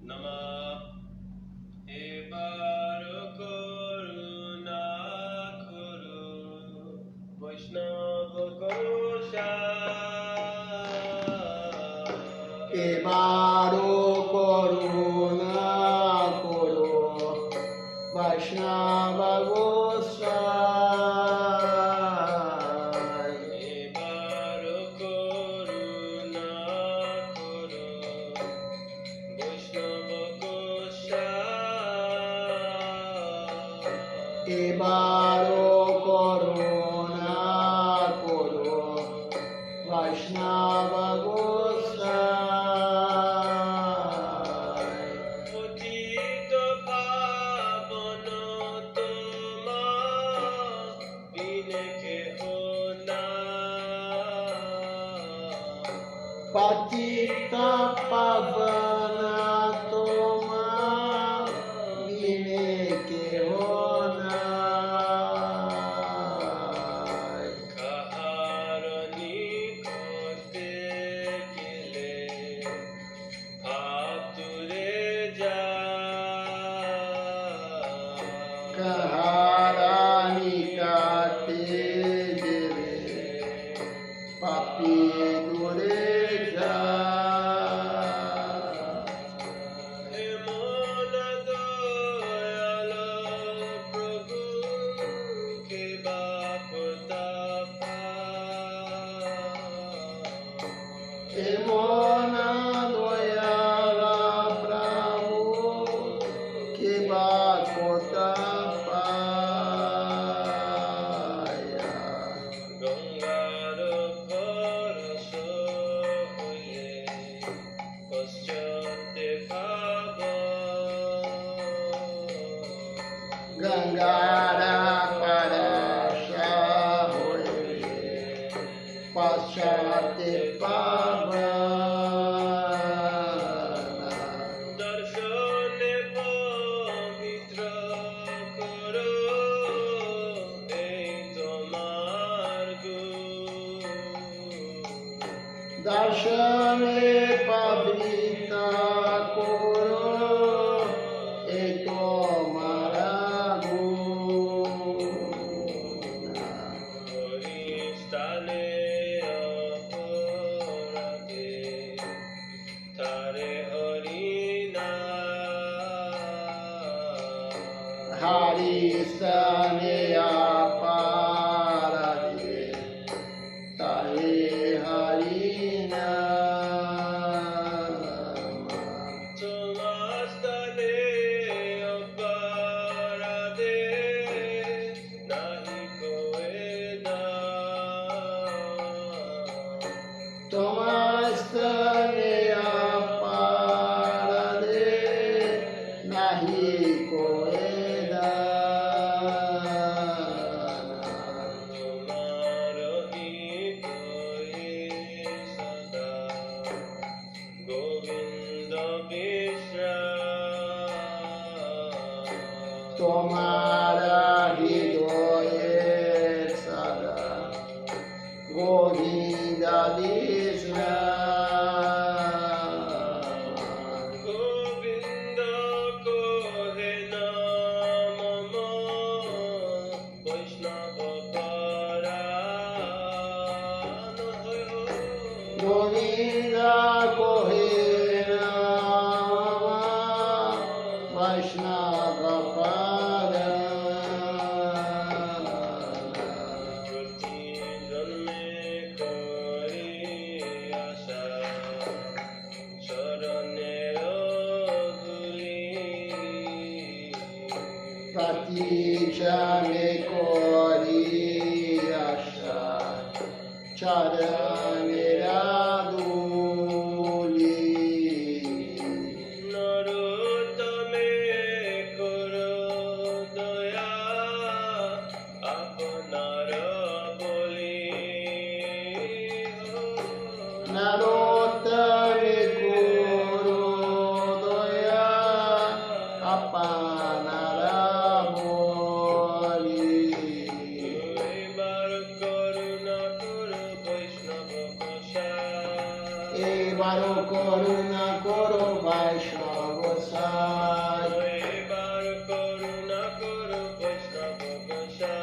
Namah Ebar Karuna Kuru Vaishnava Gosha Ebaro Corona Coro Vaishnava Gosai Ebar Karuna Kuru Vaishnava Gosha Ebaro Corona Coro Vaishnava Gosai Potito Pavana Toma Vineke Hona Patita Pavana Toma Vine Kehona Gangara Parasha Hoye Paschate Pavana Darshane pavitra karo ei tomar gun. Darshane Pavrita Koro Eto Maraguna Horistane aporade tare harina. Harisane Aparade Tare Harina Tomastane aparade nahi koeda. Tomastane Aparade Nahi Koeda Tomara hitoye sada Govinda Vishra. Govinda kohe namama Vaishnava paran hoyo. Govinda Kohena Vaishnava Pada Prati janme kori asha charane aduli. Praticame Kori Asha Charane Raduli Narottame koro daya apnara boli. Narottame Koro Doya Apanara Boli Ebar karuna koro Vaishnava pasha. Evaro Koruna Koro Vaishnava Sai Ebar karuna koro Vaishnava pasha.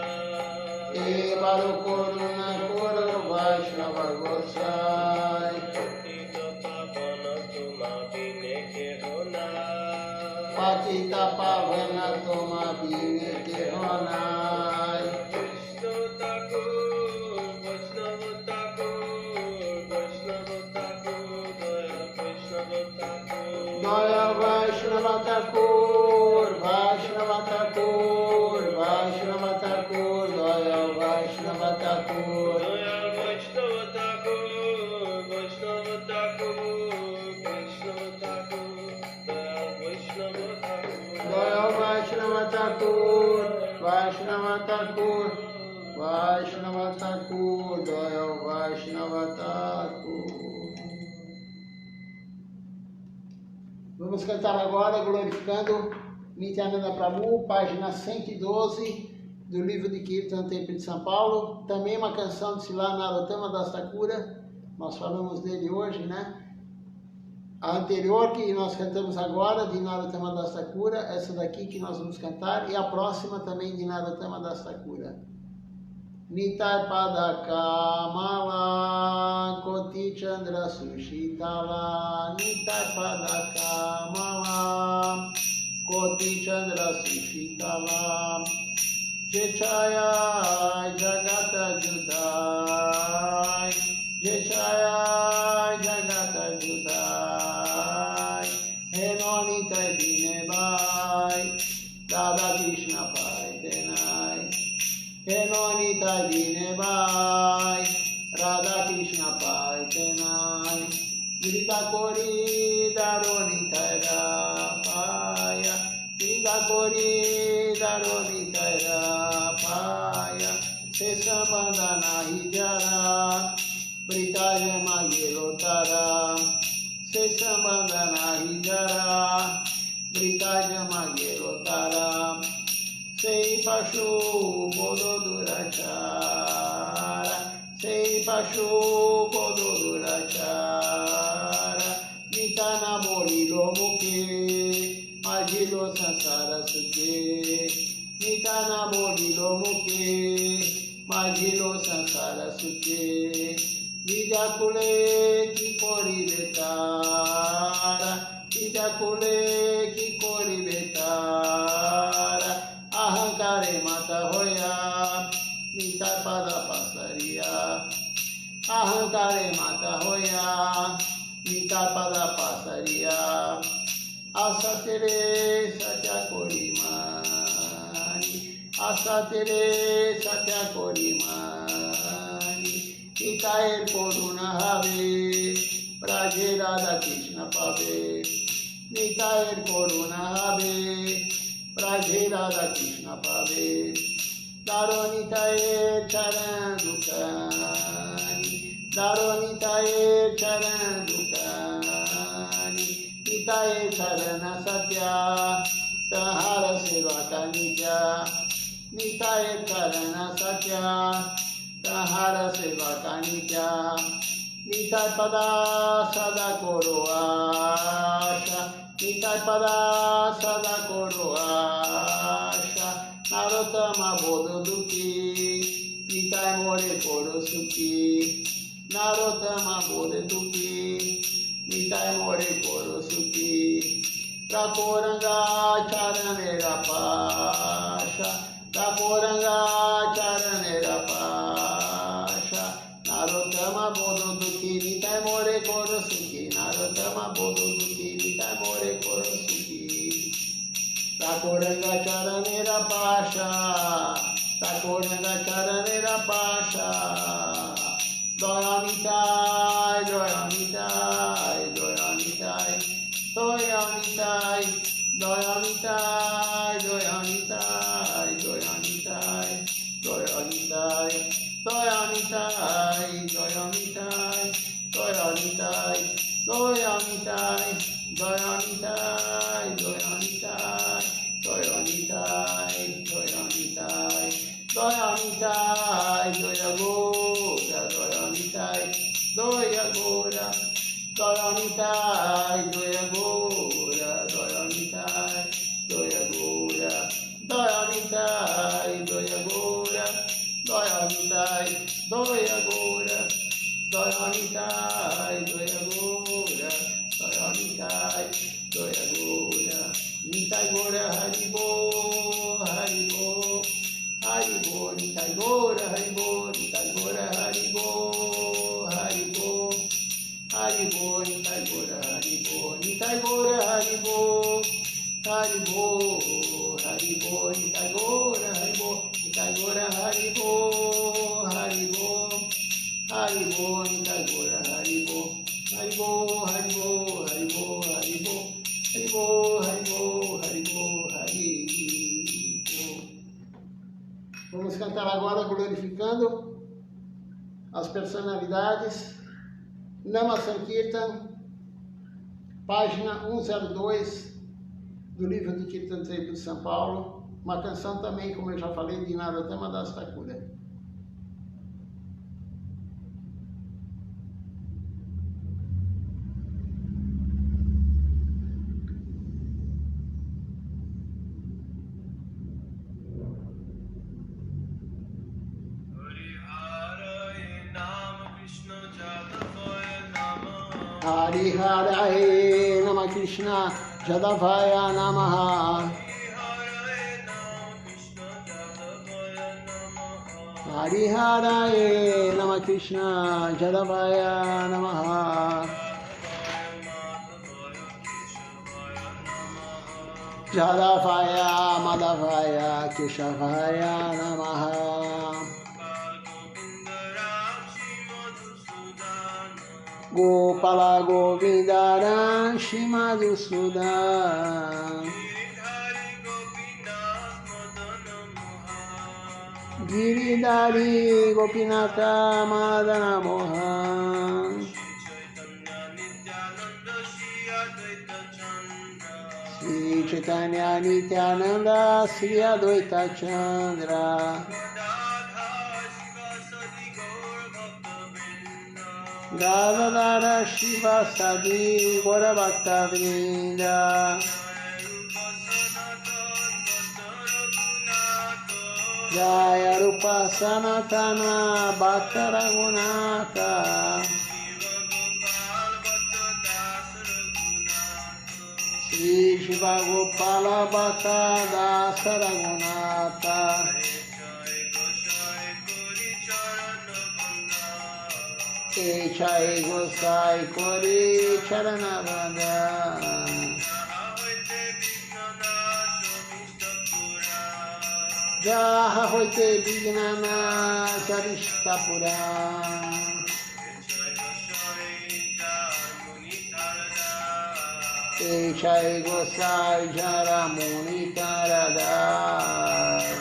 Evaro Koruna Koro Vaishnava Gosai Tito pavana tuma bine keho nahi. Patita Pavana Toma Bine Tehonai Vishnu Thakur, Vaishnava Thakur, Vaishnava Thakur, Daya Vaishnava Thakur. Vaishnava Thakur, Vaishnava Thakur, Vaishnava Thakur, Daya Vaishnava Thakur, Daya Vaishnava Thakur, Vaishnava Thakur, Vaishnava Thakur, Daya Vaishnava Thakur. Daya Vaishnava Thakur, Vaishnava Thakur, Vaishnava Thakur, Daya Vaishnava Thakur. Vamos cantar agora glorificando Nityananda Prabhu, página 112 do livro de Kirtan Templo de São Paulo. Também uma canção de Srila Narottama Das Thakura, nós falamos dele hoje, né? A anterior que nós cantamos agora, de Narottama Das Thakura, essa daqui que nós vamos cantar, e a próxima também de Narottama Das Thakura. Nitai Pada Kamala Koti Chandra Sushitala Nitai Pada Kamala Koti Chandra Sushitala Jechaya Jagata Judai Jechaya Jagata Judai Henonitai Dinebai Radha Krishna Pai Denai Henonita Dinebai, Radha Krishna Pai Tenai, Grita Kori Daronita Jara, Britaja Magirotara, Sei Pashu Bododurachara, Sei Pashu Bododurachara, Nitana Morilo Muke, Magilo Sansara Suke, Nitana Morilo Muke, Magilo Sansara Suke, Vijakule Kikori Betara, Vijakule Kikori Betara, Ahankare Mata Hoya, Nita Pada Pasaria, Ahankare Mata Hoya, Nita Pada Pasaria, Asatere Satya Korimani, Asatere Satya Korimani, Itaer Koruna Have, Praje Radha Krishna Pave, Nitaer Koruna Have, Praje Radha Krishna Pave, Daronitaer Charan Dukani, Daronitaer Charan Dukani, Itaer Charana Satya, Tahara Seva Kanitya, Nitaer Charana Satya, Tahara Seva Kanitya, Nitai Pada Sada Koroasha, Nitai Pada Sada Koroasha, Narottama Bodhoduki, Nitai More Korosuki, Narottama Bodhoduki, Nitai More Korosuki, Rakoranga Charanera Pasha, Rakoranga Charanera Pasha, Narottama Bodhoduki, Nitai More Korosuki, Narottama Bodhoduki, Nitai More Korosuki, Rakoranga Charanera Pasha, Rakoranga Charanera Pasha, Doyamitai, Doyamitai, Doyamitai, Doyamitai, Doyamitai, Doyamitai, Doyamitai, Doyamitai, Doyamitai, Doyamitai, Doyamitai, Doyamitai, Doyamitai, Doyamitai, Doyamitai, Doyamitai, Doyamitai, Doyagora, Doyamitai, Doyagora, Doyamitai, Doyagora, Doyamitai, Doyagora, Doyamitai, Doyagora, Doyamitai, Doyagora, Doyamitai, Doyagora, Doyamitai, Doyagora, Nitai Gora Haribo, Haribo, Haribo, Nitai Gora Haribo, Nitai Gora Haribo, Haribo, Haribo, Nitai Gora Haribo, Nitai Gora Haribo, Haribo, Haribo, Nitai Gora Haribo, Nitai Gora Haribo, Haribo, Haribo, Nitai Gora Haribo, Haribo, Haribo, Haribo, Haribo, Haribo, Haribo, Haribo, Haribo. Vamos cantar agora glorificando as personalidades. Nama Sankirtan, página 102 do livro de Kirtan Treipa de São Paulo. Uma canção também, como eu já falei, de Narottama Das Thakura. Hari Hare Nama Krishna Jadavaya Namaha. Hari Hare Nama Krishna Jadavaya Namaha. Jadavaya Madhavaya Keshavaya Namaha. Gopala Govindaram Shimadhusudan Giridhari Gopinatha Madana Mohan Sri Chaitanya Nityananda Sri Advaita Chandra Gadadara Shiva Sadi Gora Bhakta Vrinda Jaya Rupa Sanatana Bhakta Raghunatha Shri Shiva Gopala Bhakta Dasa Raghunatha Echai Gosai Kori Charanavada Jaha Hoite Vignana Charistapura Echai Gosai Jaramuni Taradas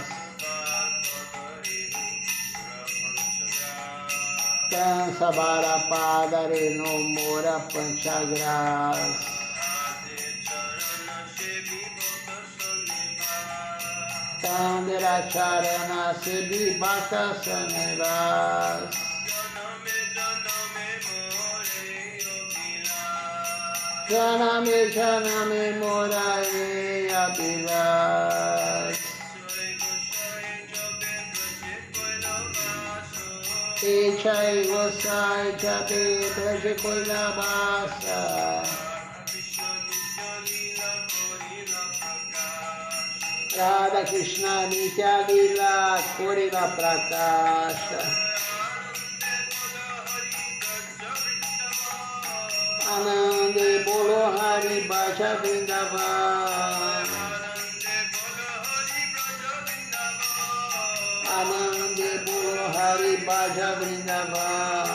Sabara Padare no Mora Panchagras Tandera Charana Sebi Bhakta Sanevas Janame Mora E Abhilas Echai Gosai Jabe Braje Koila Basa Radha Krishna Nitya Lila Korila Prakasha Anande Bolo Hari Bhaja Vrindavan Anande Bolo Hari Bhaja Vrindavan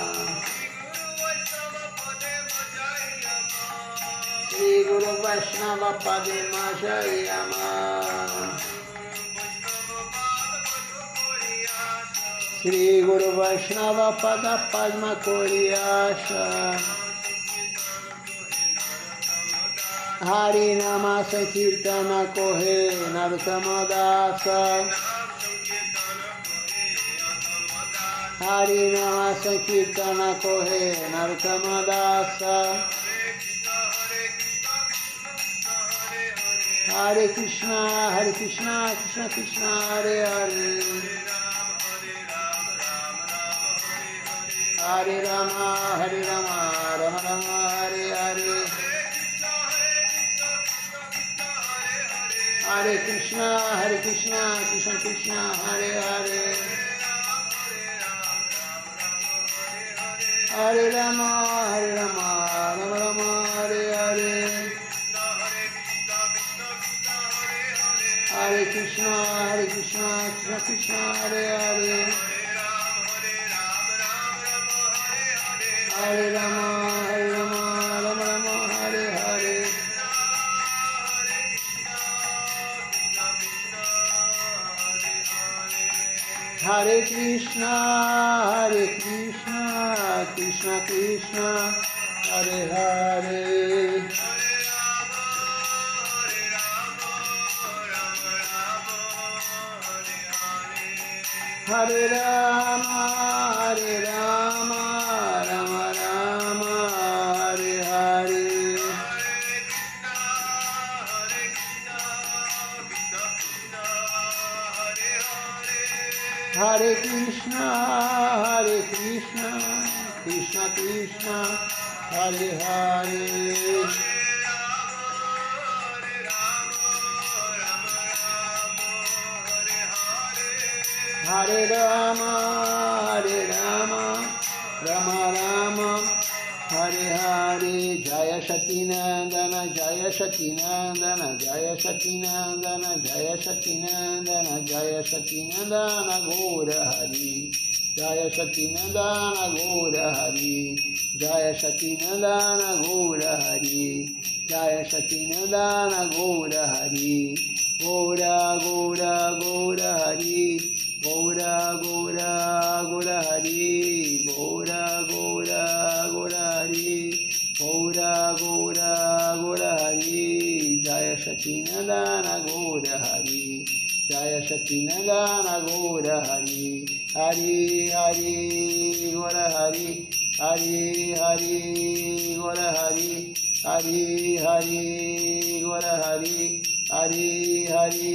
Shri Guru Vaishnava Padma Jayama Shri Guru Vaishnava Pada Padma Koriyasha Hari Nama Sankirtana Kohe Narottama Dasa Hari Nama Sankirtana Kohe Narottama Dasa Hare Krishna, Krishna Krishna, Hare Hare Hare Rama, Rama Rama, Hare Hare Hare Krishna, Krishna Krishna, Hare Hare Hare Rama, Rama Rama, Hare Hare Hare Krishna, Krishna Krishna, Hare Hare Hare Rama, Rama Rama, Hare Hare Hare Krishna, Krishna Krishna, Hare Hare Hare Rama, Rama Rama, Hare Hare Hare Krishna, Krishna Krishna, Hare Hare Hare Rama, Rama Rama, Hare Hare, Jaya Shatinandana, Jaya Shatinandana, Jaya Shatinandana, Jaya Shatinandana, Jaya Shatinandana, Gaura Hari, Jaya Shatinandana, Gaura Hari, Jaya Shatinandana, Gaura Hari, Jaya Shatinandana, Gaura Hari, Gaura Gaura Gaura Hari, Gaura Gaura Gaura Hari, Gaura Gaura Gaura Hari, Gaura Gaura Gaura Hari, Jaya Jaya Shakinandana Gaura Hari, Jaya Shakinandana Gaura Hari, Hari Hari Gaura Hari, Hari Hari Gaura Hari, Hari Hari Gaura Hari, Hari Hari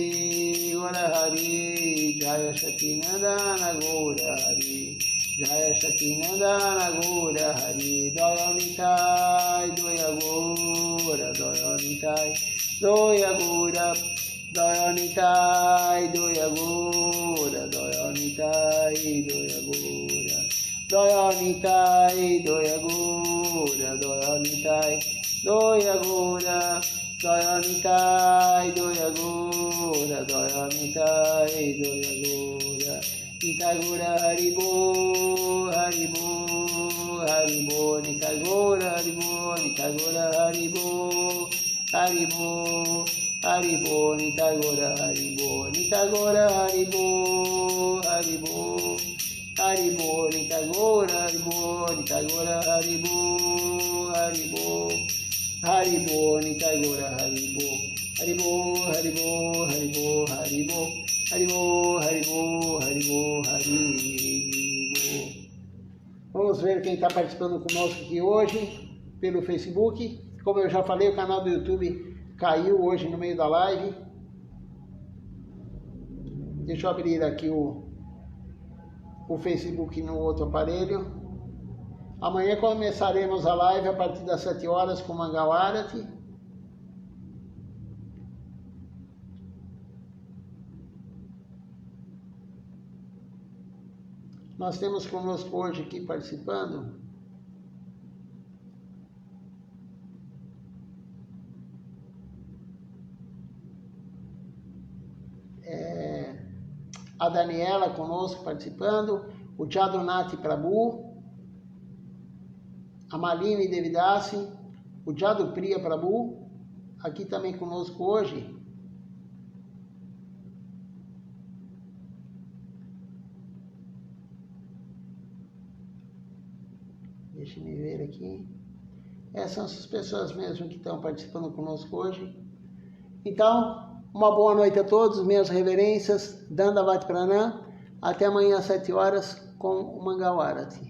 Gaura Hari, Jaya Shakinandana Gaura Hari, Jaya Shakinandana Gaura Hari, Dayanitai Doyagura, Dayanitai Doyagura, Dayanitai Doyagura, Dayanitai Doyagura, Dayanitai Doyagura, Dayanitai Doyagura, Dayanitai Doyagura, Dayanitai Doyagura, Nitagura Haribo, Haribo, Haribo, Nitagura Haribo, Nitagura Haribo, Haribo, Haribo, Nitagura Haribo, Nitagura Haribo, Haribo, Haribo, Nitagura Haribo, Nitagura Haribo, Haribo, Haribo, Nitagura Haribo, Haribo, Haribo, Haribo, Haribo, Haribo, Haribo, Haribo, Haribo. Vamos ver quem está participando conosco aqui hoje pelo Facebook. Como eu já falei, o canal do YouTube caiu hoje no meio da live. Deixa eu abrir aqui o Facebook no outro aparelho. Amanhã começaremos a live a partir das 7 horas com Mangal Arati. Nós temos conosco hoje aqui participando a Daniela conosco participando, o Jadonati Prabhu, a Malini Devidasi, o Jadu Priya Prabhu, aqui também conosco hoje. Deixa eu me ver aqui. Essas são as pessoas mesmo que estão participando conosco hoje. Então, uma boa noite a todos, minhas reverências, Dandavat Pranam. Até amanhã às 7 horas com o Mangal Arati.